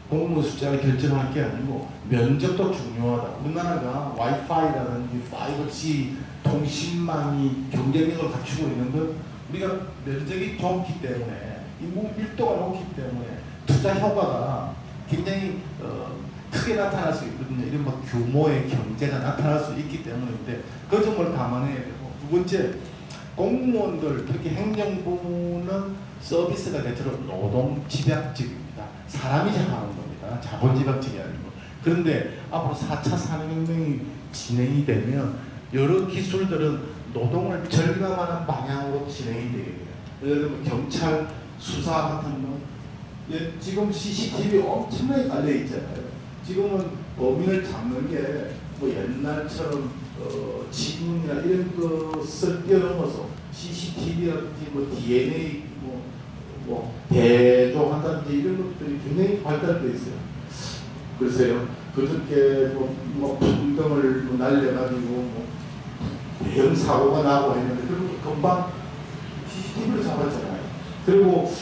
공무원 숫자를 결정할 게 아니고 면적도 중요하다. 우리나라가 와이파이라든지 5G 통신망이 경쟁력을 갖추고 있는 건 우리가 면적이 좁기 때문에 인구 밀도가 높기 때문에 투자 효과가 굉장히 크게 나타날 수 있거든요. 이런 뭐 규모의 경제가 나타날 수 있기 때문인데 그 점을 감안해야 되고, 2번째, 공무원들 특히 행정부는 서비스가 대체로 노동 집약직입니다. 사람이 하는 겁니다. 자본 집약직이 아니고. 그런데 앞으로 4차 산업혁명이 진행이 되면 여러 기술들은 노동을 절감하는 방향으로 진행이 되게 돼요. 예를 들면 경찰 수사 같은 거, 지금 CCTV 엄청나게 깔려 있잖아요. 지금은 범인을 잡는 게 뭐 옛날처럼 지문이나 이런 것을 뛰어넘어서 CCTV라든지 뭐 DNA 뭐 대조한다든지 이런 것들이 굉장히 발달되어 있어요. 글쎄요, 그저께 뭐 풍덩을 날려가지고 뭐 대형 사고가 나고 했는데 그런 거 금방 CCTV로 잡았잖아요. 그리고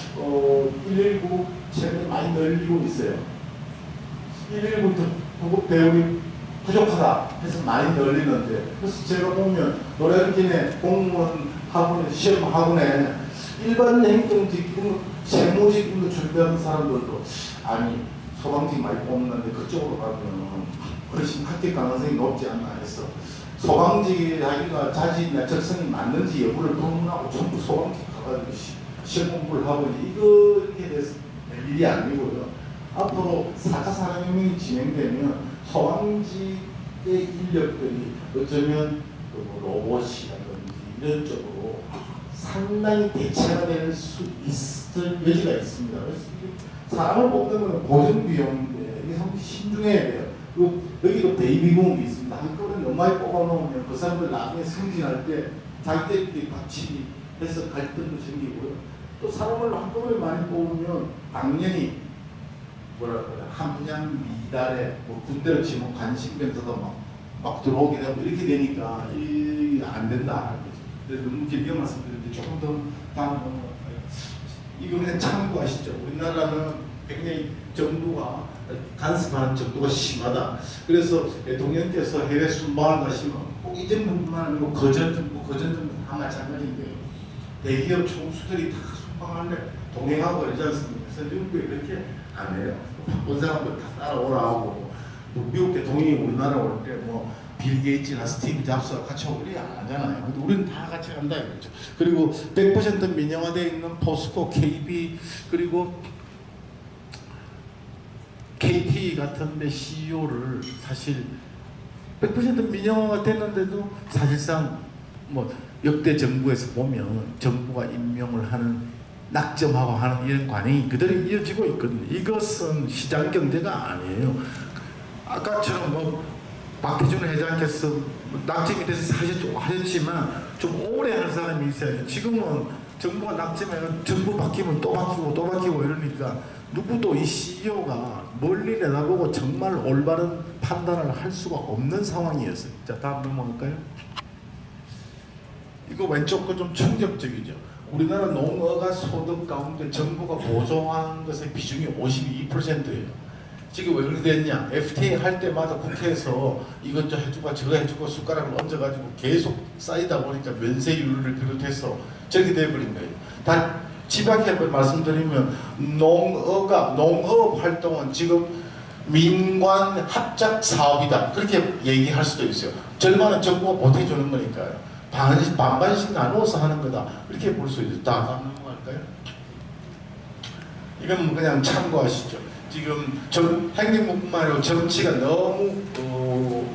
119 최근에 많이 늘리고 있어요. 119 구급 대응이 부족하다 해서 많이 늘리는데, 그래서 제가 보면 노량진에 공무원 학원에, 시험 학원에 일반 행정직, 세무직 준비하는 사람들도 아니 소방직 많이 뽑는데 그쪽으로 가면 훨씬 합격 가능성이 높지 않나 해서 소방직이 자기가 자질이나 적성이 맞는지 여부를 검문하고 전부 소방직 가가지고 시험 공부를 하고, 이거 이렇게 돼서 될 일이 아니고요. 앞으로 4차 산업혁명이 진행되면 소방직의 인력들이 어쩌면 로봇이라든지 이런 쪽으로 상당히 대체가 될 수 있을 여지가 있습니다. 그래서 사람을 뽑는 건 고정 비용인데 이게 상당히 신중해야 돼요. 여기도 베이비붐이 있습니다. 한꺼번에 너무 많이 뽑아놓으면 그 사람들 나중에 승진할 때 자기들끼리 같이 해서 갈등도 생기고요. 또 사람을 한꺼번에 많이 뽑으면 당연히 함량 미달에 군대를 치면 관심병사도 막 들어오게 되고 이렇게 되니까 이게 안 된다. 너무 길게 말씀드렸는데 조금 더 다음 이거는 참고하시죠. 우리나라는 굉장히 정부가 간섭하는 정도가 심하다. 그래서 대통령께서 해외 순방을 가시면 꼭 이 정부뿐만 아니고 거전 정부 다 마찬가지인데요. 대기업 총수들이 다 순방할래 동행하고 그러지 않습니까? 그래서 미국에 그렇게 안 해요. 본 사람들 다 따라오라 하고, 미국 대통령이 우리나라 올 때 뭐 빌 게이츠나 스티브 잡스가 같이 오고 이렇게 안 하잖아요. 근데 우리는 다 같이 간다 이거죠. 그리고 100% 민영화되어 있는 포스코, KB 그리고 KT 같은 데 CEO를 사실 100% 민영화가 됐는데도 사실상 뭐 역대 정부에서 보면 정부가 임명을 하는 낙점하고 하는 이런 관행이 그대로 이어지고 있거든요. 이것은 시장 경제가 아니에요. 아까처럼 뭐 박희준 회장께서 낙점이 돼서 사실 좀 하셨지만 좀 오래 한 사람이 있어요. 지금은 정부가 낙점해서 정부 바뀌면 또 바뀌고 또 바뀌고 이러니까 누구도 이 CEO가 멀리 내다보고 정말 올바른 판단을 할 수가 없는 상황이었어요. 자, 다음 넘어갈까요? 이거 왼쪽 거 좀 충격적이죠. 우리나라 농어가 소득 가운데 정부가 보조하는 것의 비중이 52%예요. 지금 왜 그렇게 됐냐? FTA 할 때마다 국회에서 이것 좀 해주고 저거 해주고 숟가락을 얹어가지고 계속 쌓이다 보니까 면세율을 비롯해서 저렇게 돼버린 거예요. 단 지방협을 말씀드리면 농업 활동은 지금 민관 합작 사업이다 그렇게 얘기할 수도 있어요. 절반은 정부가 보태주는 거니까요. 반반씩 나누어서 하는 거다 이렇게 볼 수 있어요. 다음 넘어갈까요? 이건 그냥 참고하시죠. 지금 행정부뿐만 아니라 정치가 너무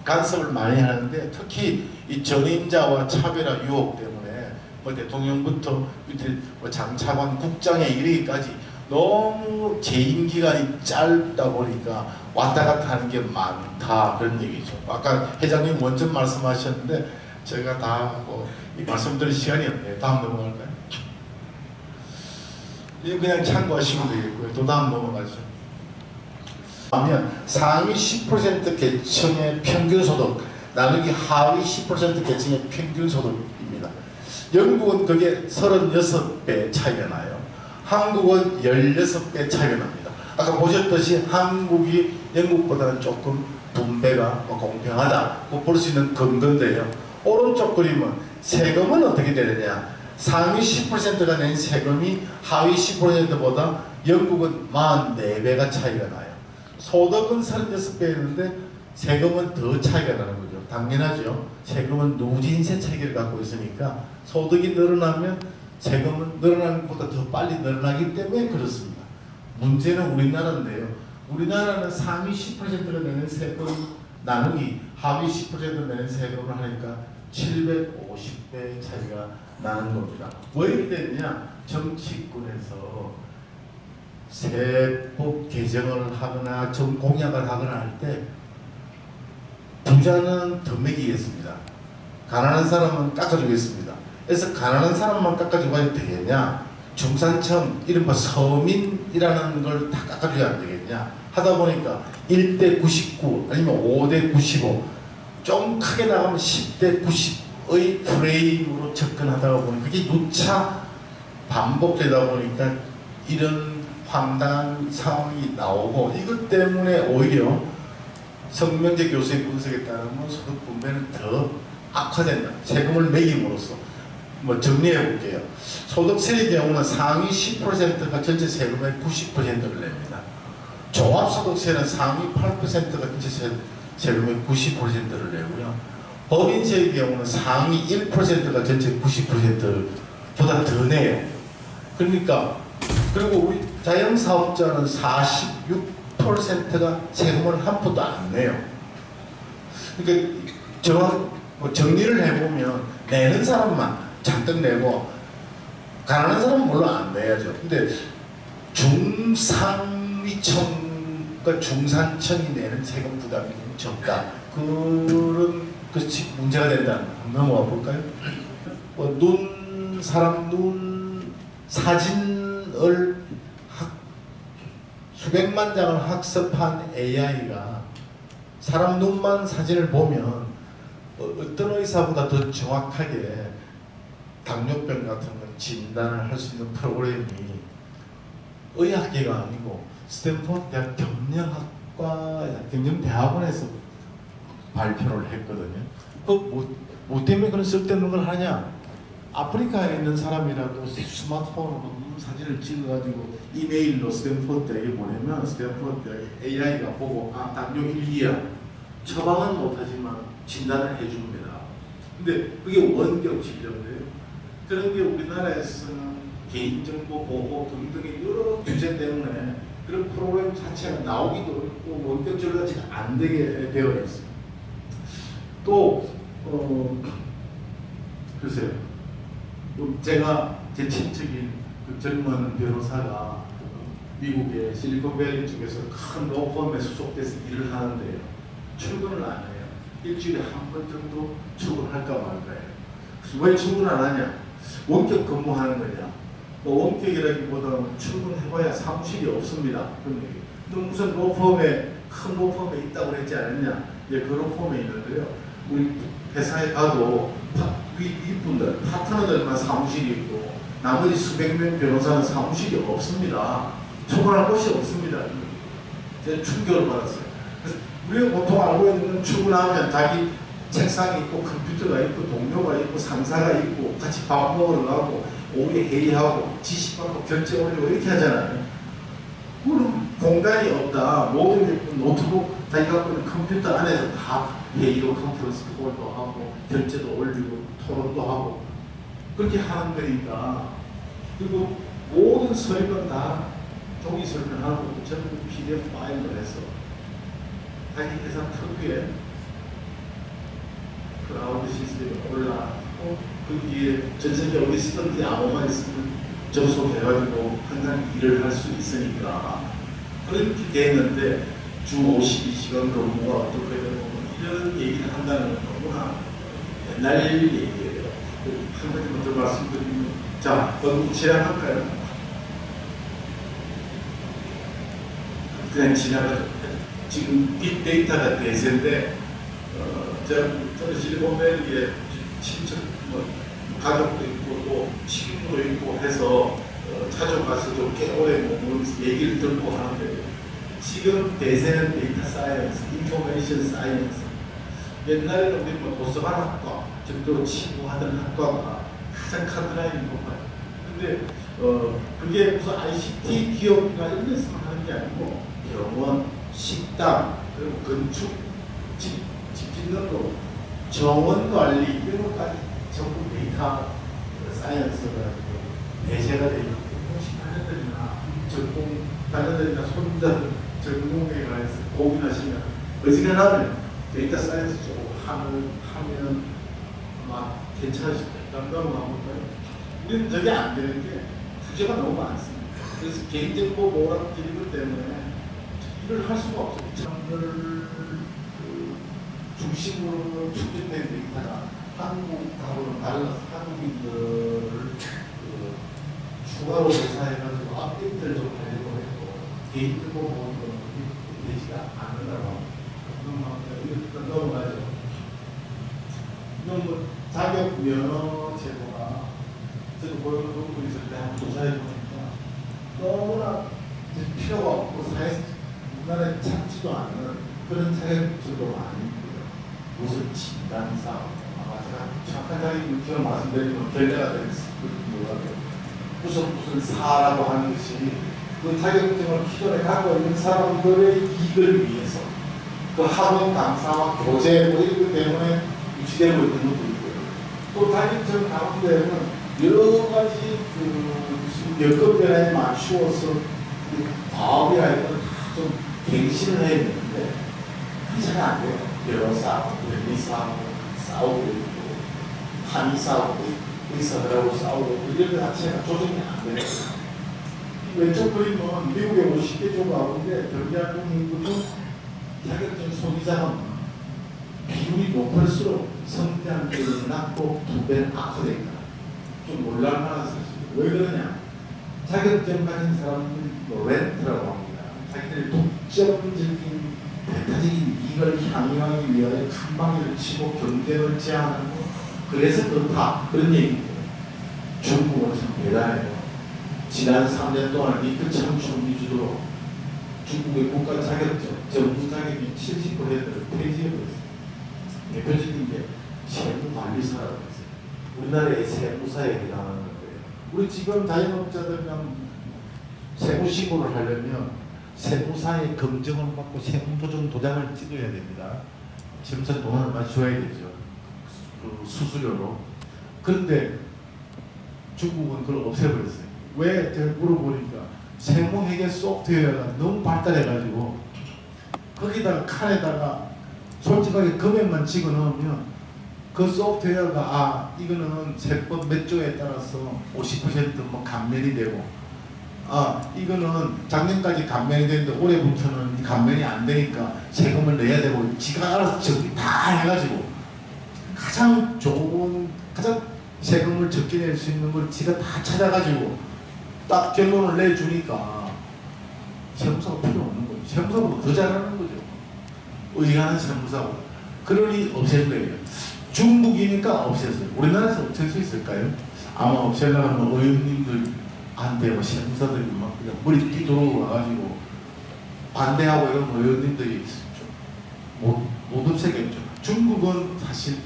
간섭을 많이 하는데 특히 이 전임자와 차별화 유혹 때문에 뭐 대통령부터 밑에 뭐 장차관 국장에 이르기까지 너무 재임 기간이 짧다 보니까 왔다 갔다 하는 게 많다 그런 얘기죠. 아까 회장님 먼저 말씀하셨는데 제가 다 이 말씀드릴 시간이 없네요. 다음 넘어갈까요? 이거 그냥 참고하시면 되겠고요. 또 다음 넘어가죠. 하면 상위 10% 계층의 평균 소득 나누기 하위 10% 계층의 평균 소득입니다. 영국은 그게 36배 차이가 나요. 한국은 16배 차이가 납니다. 아까 보셨듯이 한국이 영국보다는 조금 분배가 공평하다 볼 수 있는 근거인데요. 오른쪽 그림은 세금은 어떻게 되느냐. 상위 10%가 낸 세금이 하위 10%보다 영국은 44배가 차이가 나요. 소득은 36배였는데 세금은 더 차이가 나는 거죠. 당연하죠. 세금은 누진세 체계를 갖고 있으니까 소득이 늘어나면 세금은 늘어나는 것보다 더 빨리 늘어나기 때문에 그렇습니다. 문제는 우리나라인데요. 우리나라는 상위 10%가 내는 세금 나누기 하위 10% 내는 세금을 하니까 750배 차이가 나는 겁니다. 왜 이렇게 됐냐? 정치권에서 세법 개정을 하거나 공약을 하거나 할 때 부자는 더 먹이겠습니다. 가난한 사람은 깎아주겠습니다. 그래서 가난한 사람만 깎아줘야 되겠냐? 중산층, 이른바 서민이라는 걸 다 깎아줘야 안 되겠냐? 하다 보니까 1대 99 아니면 5대 95 좀 크게 나가면 10대 90의 프레임으로 접근하다가 보니 그게 누차 반복되다 보니까 이런 황당한 상황이 나오고 이것 때문에 오히려 성명재 교수의 분석에 따르면 소득 분배는 더 악화된다. 세금을 매김으로써 뭐 정리해 볼게요. 소득세의 경우는 상위 10%가 전체 세금의 90%를 냅니다. 종합소득세는 상위 8%가 전체 세금의 90%를 내고요. 법인세의 경우는 상위 1%가 전체 90%보다 더 내요. 그러니까 그리고 우리 자영사업자는 46%가 세금을 한 푼도 안 내요. 그러니까 정리를 해보면 내는 사람만 잔뜩 내고 가난한 사람은 물론 안 내야죠. 근데 중상위층과 중산층이 내는 세금 부담이 적다. 그런 것이 문제가 된다. 넘어가 볼까요? 사람 눈 사진을 수백만 장을 학습한 AI가 사람 눈만 사진을 보면 어떤 의사보다 더 정확하게 당뇨병 같은 걸 진단을 할 수 있는 프로그램이 의학계가 아니고 스탠포드 대학 경영대학원에서 발표를 했거든요. 뭐 때문에 그런 쓸데없는 걸 하냐? 아프리카에 있는 사람이라도 스마트폰으로 사진을 찍어가지고 이메일로 스탠포드 대학에 보내면 스탠포드 대학 AI가 보고 당뇨 1, 2야 처방은 못하지만 진단을 해줍니다. 근데 그게 원격 진료인데요. 그런 게 우리나라에서는 개인정보 보호 등등의 여러 규제 때문에 그런 프로그램 자체가 나오기도 어렵고 원격적으로 안 되게 되어 있습니다. 또 글쎄요. 제가 제 친척인 그 젊은 변호사가 미국의 실리콘밸리 쪽에서 큰 로펌에 소속돼서 일을 하는데요. 출근을 안 해요. 일주일에 한 번 정도 출근할까 말까요. 왜 출근 안 하냐? 원격 근무하는 거냐? 원격이라기보다는 출근해봐야 사무실이 없습니다. 그런 얘기. 너 무슨 로펌에 큰 로펌에 있다고 그랬지 않았냐? 예, 그 로펌에 있는데요. 우리 회사에 가도 윗분들, 파트너들만 사무실이 있고 나머지 수백 명 변호사는 사무실이 없습니다. 출근할 곳이 없습니다. 제가 충격을 받았어요. 그래서 우리가 보통 알고 있는 건 출근하면 자기 책상이 있고 컴퓨터가 있고 동료가 있고 상사가 있고 같이 밥 먹으러 가고 오후에 회의하고 지시받고 결제 올리고 이렇게 하잖아요. 그럼 공간이 없다. 모든 노트북 자기 갖고 있는 컴퓨터 안에서 다 회의로 컨퍼런스 콜도 하고 결제도 올리고 토론도 하고 그렇게 하는 거니까. 그리고 모든 서류는 다 종이 설명하고 전부 PDF 파일로 해서 자기 회사 특유의 클라우드 시스템에 올라가고 거기에 전 세계 어디 쓰든지 아무만 있으면 접속해가지고 항상 일을 할 수 있으니까 그렇게 됐는데 주 52시간 근무가 어떻게 되고 이런 얘기를 한다는 건 너무나 옛날 얘기예요. 한 가지 먼저 말씀드리면 자, 그럼 지나갈까요? 그냥 지나가죠. 지금 빅데이터가 대세인데 저는 실리콘밸리에 친척, 가족도 있고 또 친구도 있고 해서 찾아가서도 꽤 오래 얘기를 듣고 하는데 지금 대세는 데이터 사이언스, 인포메이션 사이언스. 옛날에는 우리 도서관학과, 적도 치부하던 학과가 가장 카드라인이 높아요. 근데 그게 무슨 ICT 기업이나 이런 데서만 하는 게 아니고 병원, 식당, 그리고 건축, 집 짓는 거, 정원 관리 이런 것까지 전부 데이터 사이언스가 대세가 되어 있고 18년들이나 전공 단원들이나 손자 전공에 관해서 고민하시면 어지간하면 데이터 사이언스 쪽으로 하면 막 괜찮으실 거예요. 넘어가 볼까요? 우리는 저게 안 되는 게 규제가 너무 많습니다. 그래서 개인정보 모락 기립 때문에 일을 할 수가 없어요. 참들 중심으로 추진된 데이터가 한국하고는 달라서 한국인들을 추가로 조사해가지고 업데이트를 좀 하려고 했고 개인정보 보호는 되지가 않는다고 넘어가죠. 이건 뭐 자격 면허 제도가 저도 고용노동부 있을 때 한번 조사해 보니까 너무나 필요가 없고 사회 우리나라에 찾지도 않는 그런 자격증도 많이 있고요. 무슨 진단사 아마 제가 정확한 자격증을 말씀드리면 결례가 되겠습니다. 무슨 사라고 하는 것이 그 자격증을 기존에 갖고 있는 사람들의 이익을 위해서 그 학원 강사와 교재 뭐 이런 것 때문에 유지되고 있는 것도 있고요. 또 자격증 가운데는 여러 가지 무슨 여건 변화에 맞추어서 과업이라 이런 좀 갱신을 해야 되는데 그게 잘 안 돼요. 변호사하고 변리사하고 싸우고 있고 한의사하고 의사들하고 싸우고 이런 것 자체가 조정이 안 되는 거예요. 왼쪽 그림은 미국의 50개 조 가운데 경제활동인구도 자격증 소비자가 비율이 높을수록 성장률이 낮고 2배는 악화되니까 좀 놀랄만한 사실이에요. 왜 그러냐? 자격증 가진 사람들이 렌트라고 합니다. 자기들의 독점적인 배타적인 이익을 향유하기 위하여 큰 방위를 치고 경쟁을 제한하고 그래서 그렇다 그런 얘기입니다. 중국은 참 대단해요. 지난 3년 동안 리크 창출 위주로 중국의 국가 자격증, 정부 자격이 70%를 폐지해버렸어요. 대표적인 게 세무관리사라고 했어요. 우리나라의 세무사에 해당하는 건데요. 우리 지금 자영업자들은 세무신고를 하려면 세무사의 검증을 받고 세무조정 도장을 찍어야 됩니다. 점선 돈을 많이 줘야 되죠. 그 수수료로. 그런데 중국은 그걸 없애버렸어요. 왜? 제가 물어보니까 세무회계 소프트웨어가 너무 발달해가지고 거기다가 칸에다가 솔직하게 금액만 집어넣으면 그 소프트웨어가 이거는 세법 몇 조에 따라서 50%뭐 감면이 되고 이거는 작년까지 감면이 되는데 올해부터는 감면이 안 되니까 세금을 내야 되고 지가 알아서 정리 다 해가지고 가장 좋은 가장 세금을 적게 낼 수 있는 걸 지가 다 찾아가지고 딱 결론을 내주니까 세무사가 필요 없는 거죠. 세무사보다 더 잘하는 거죠. 의하는 세무사보다. 그러니 없앤 거예요. 중국이니까 없앴어요. 우리나라에서 없앨 수 있을까요? 아마 없애려면 의원님들한테 뭐 세무사들이 막 그냥 머리 뛰도록 와가지고 반대하고 이런 의원님들이 못 없애겠죠. 중국은 사실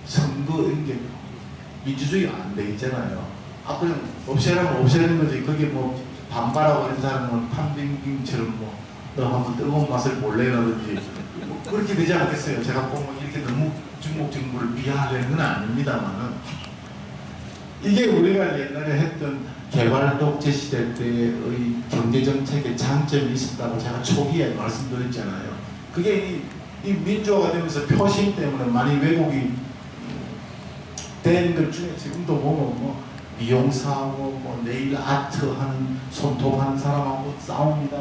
선거 이게 민주주의가 안 돼 있잖아요. 그냥 없애라면 없애는 거지. 그게 뭐 반발하고 이런 사람은 판빙빙처럼 너 한번 뜨거운 맛을 볼래라든지 뭐 그렇게 되지 않겠어요. 제가 보면 이렇게 너무 중국 정부를 비하하는 건 아닙니다만은 이게 우리가 옛날에 했던 개발 독재 시대 때의 경제 정책의 장점이 있었다고 제가 초기에 말씀드렸잖아요. 그게 이 민주화가 되면서 표심 때문에 많이 왜곡이 된 것 중에 지금도 보면 미용사하고 네일 아트 하는 손톱하는 사람하고 싸웁니다.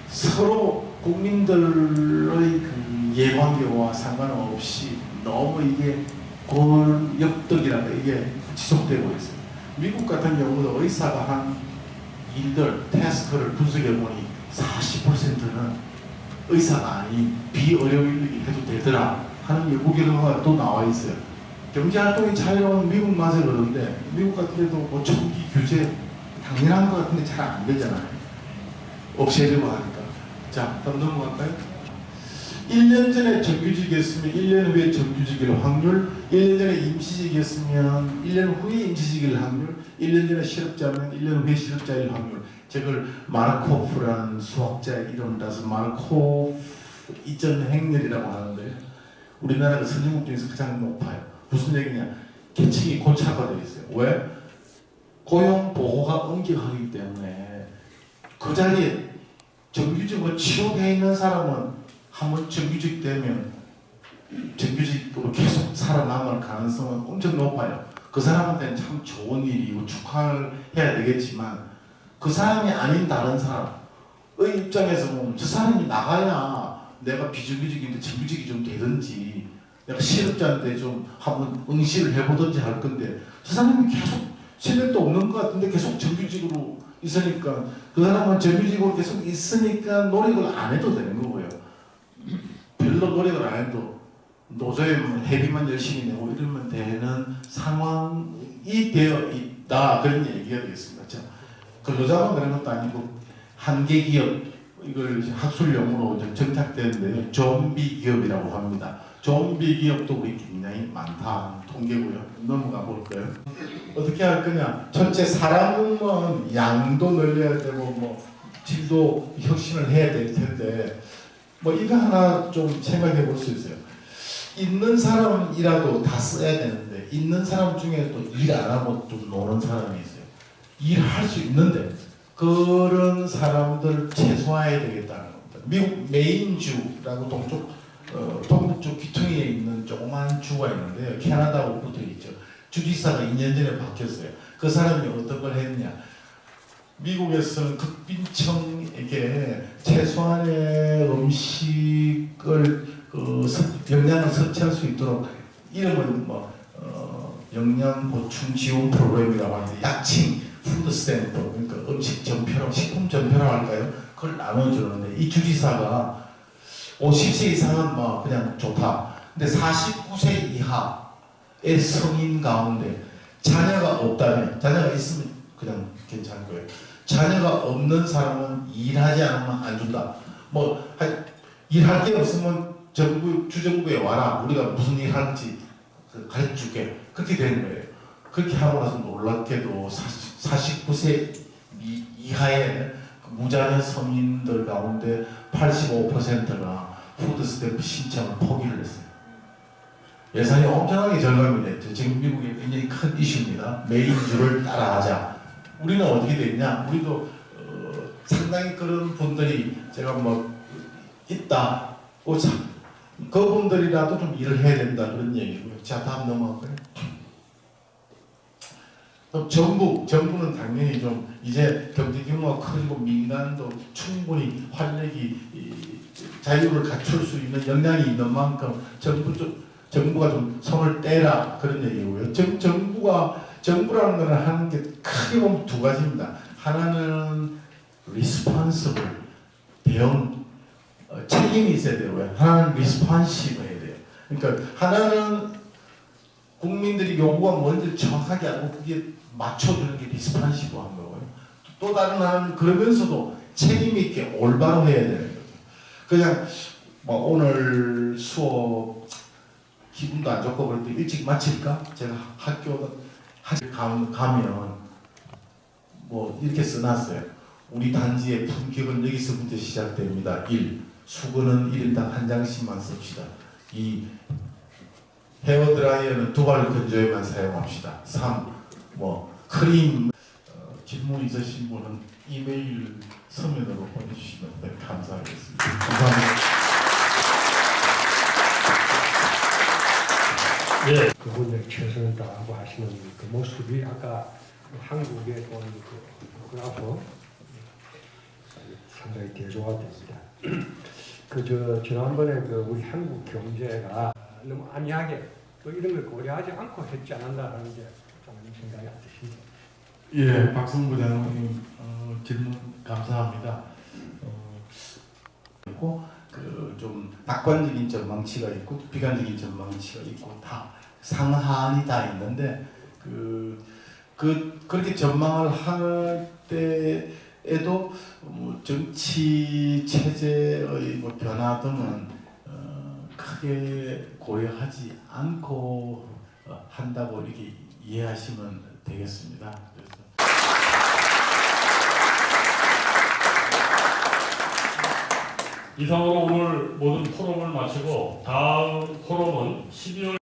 서로 국민들의 그 이해관계와 상관없이 너무 이게 골역덕이라는 이게 지속되고 있어요. 미국 같은 경우도 의사가 한 일들, 태스크를 분석해보니 40%는 의사가 아닌 비의료인들이 해도 되더라 하는 연구 결과가 또 나와 있어요. 경제활동이 자유로운 미국 맛을 그러는데 미국 같은 데도 뭐 총기 규제 당연한 것 같은데 잘 안 되잖아요. 없애려고 하니까. 자, 다음 넘어갈까요? 1년 전에 정규직이었으면 1년 후에 정규직일 확률, 1년 전에 임시직이었으면 1년 후에 임시직일 확률, 1년 전에 실업자면 1년 후에 실업자일 확률. 저걸 마르코프라는 수학자의 이름을 따서 마르코프 이전 행렬이라고 하는데 우리나라가 선진국 중에서 가장 높아요. 무슨 얘기냐? 계층이 고착화되어 있어요. 왜? 고용 보호가 엄격하기 때문에 그 자리에 정규직으로 취업해 있는 사람은 한번 정규직 되면 정규직으로 계속 살아남을 가능성은 엄청 높아요. 그 사람한테는 참 좋은 일이고 축하를 해야 되겠지만 그 사람이 아닌 다른 사람의 입장에서 보면 저 사람이 나가야 내가 비정규직인데 정규직이 좀 되든지 내가 실업자인데 좀 한번 응시를 해보든지 할 건데 저 사람이 계속 실력도 없는 것 같은데 계속 정규직으로 있으니까 그 사람은 정규직으로 계속 있으니까 노력을 안 해도 되는 거고요. 별로 노력을 안 해도 노조에 회비만 열심히 내고 이러면 되는 상황이 되어 있다. 그런 얘기가 되겠습니다. 자, 근로자만 그런 것도 아니고 한계 기업, 이걸 학술 용어로 좀 정착되는데요. 좀비 기업이라고 합니다. 좀비 기업도 우리 굉장히 많다. 통계고요. 넘어가 볼까요? 어떻게 할 거냐? 첫째, 사람은 양도 늘려야 되고 뭐 질도 혁신을 해야 될 텐데 뭐 이거 하나 좀 생각해 볼 수 있어요. 있는 사람이라도 다 써야 되는데 있는 사람 중에 또 일 안 하고 좀 노는 사람이 있어요. 일할 수 있는데 그런 사람들 최소화해야 되겠다는 겁니다. 미국 메인주라고 동북쪽 귀퉁이에 있는 조그만 주가 있는데요. 캐나다하고 붙어 있죠. 주지사가 2년 전에 바뀌었어요. 그 사람이 어떤 걸 했냐? 미국에서는 극빈청에게 최소한의 음식을 영양을 섭취할 수 있도록 이름은 영양 보충 지원 프로그램이라고 하는데 약칭 푸드 스탬프, 그러니까 음식 전표로, 식품 전표라고 할까요? 그걸 나눠주는데 이 주지사가 50세 이상은 뭐 그냥 좋다. 근데 49세 이하의 성인 가운데 자녀가 없다면, 자녀가 있으면 그냥 괜찮을 거예요. 자녀가 없는 사람은 일하지 않으면 안 준다. 뭐 일할 게 없으면 주정부에 와라. 우리가 무슨 일 하는지 가르쳐줄게. 그렇게 되는 거예요. 그렇게 하고 나서 놀랍게도 49세 이하의 무자녀 성인들 가운데 85%가 푸드스탬프 신청을 포기를 했어요. 예산이 엄청나게 절감이 됐죠. 지금 미국에 굉장히 큰 이슈입니다. 메인주를 따라하자. 우리는 어떻게 됐냐? 우리도 상당히 그런 분들이 제가 뭐 있다. 그분들이라도 좀 일을 해야 된다 그런 얘기고요. 자, 다음 넘어갈까요? 또 정부는 당연히 좀 이제 경제 규모가 크고 민간도 충분히 활력이 자유를 갖출 수 있는 역량이 있는 만큼 정부가 좀 손을 떼라 그런 얘기고요. 정부라는 거는 하는 게 크게 보면 두 가지입니다. 하나는 responsible 대응 책임이 있어야 되고요. 하나는 responsive 해야 돼요. 그러니까 하나는 국민들이 요구가 뭔지 정확하게 알고 그게 맞춰주는 게 리스판시브 한 거고요. 또 다른 하나는 그러면서도 책임 있게 올바로 해야 되는 거죠. 그냥 뭐 오늘 수업 기분도 안 좋고 그럴 때 일찍 마칠까? 제가 학교 가면 뭐 이렇게 써놨어요. 우리 단지의 품격은 여기서부터 시작됩니다. 1. 수건은 1인당 한 장씩만 씁시다. 2. 헤어드라이어는 2발 건조에만 사용합시다. 3. 크림 질문 있으신 분은 이메일 서면으로 보내주시면 감사하겠습니다. 감사합니다. 예. 그분들 최선을 다하고 하시는 그 모습이 아까 한국에 온 그 그래프 상당히 대조가 됩니다. 지난번에 우리 한국 경제가 너무 안이하게 또 이런 걸 고려하지 않고 했지 않았나라는 게 좀 생각이 안 드십니다. 예, 박성부 장관님 질문 감사합니다. 있고 좀 낙관적인 전망치가 있고 비관적인 전망치가 있고 다 상한이 다 있는데 그렇게 전망을 할 때에도 정치 체제의 변화 등은 크게 고려하지 않고 한다고 이렇게 이해하시면 되겠습니다. 이상으로 오늘 모든 포럼을 마치고 다음 포럼은 12월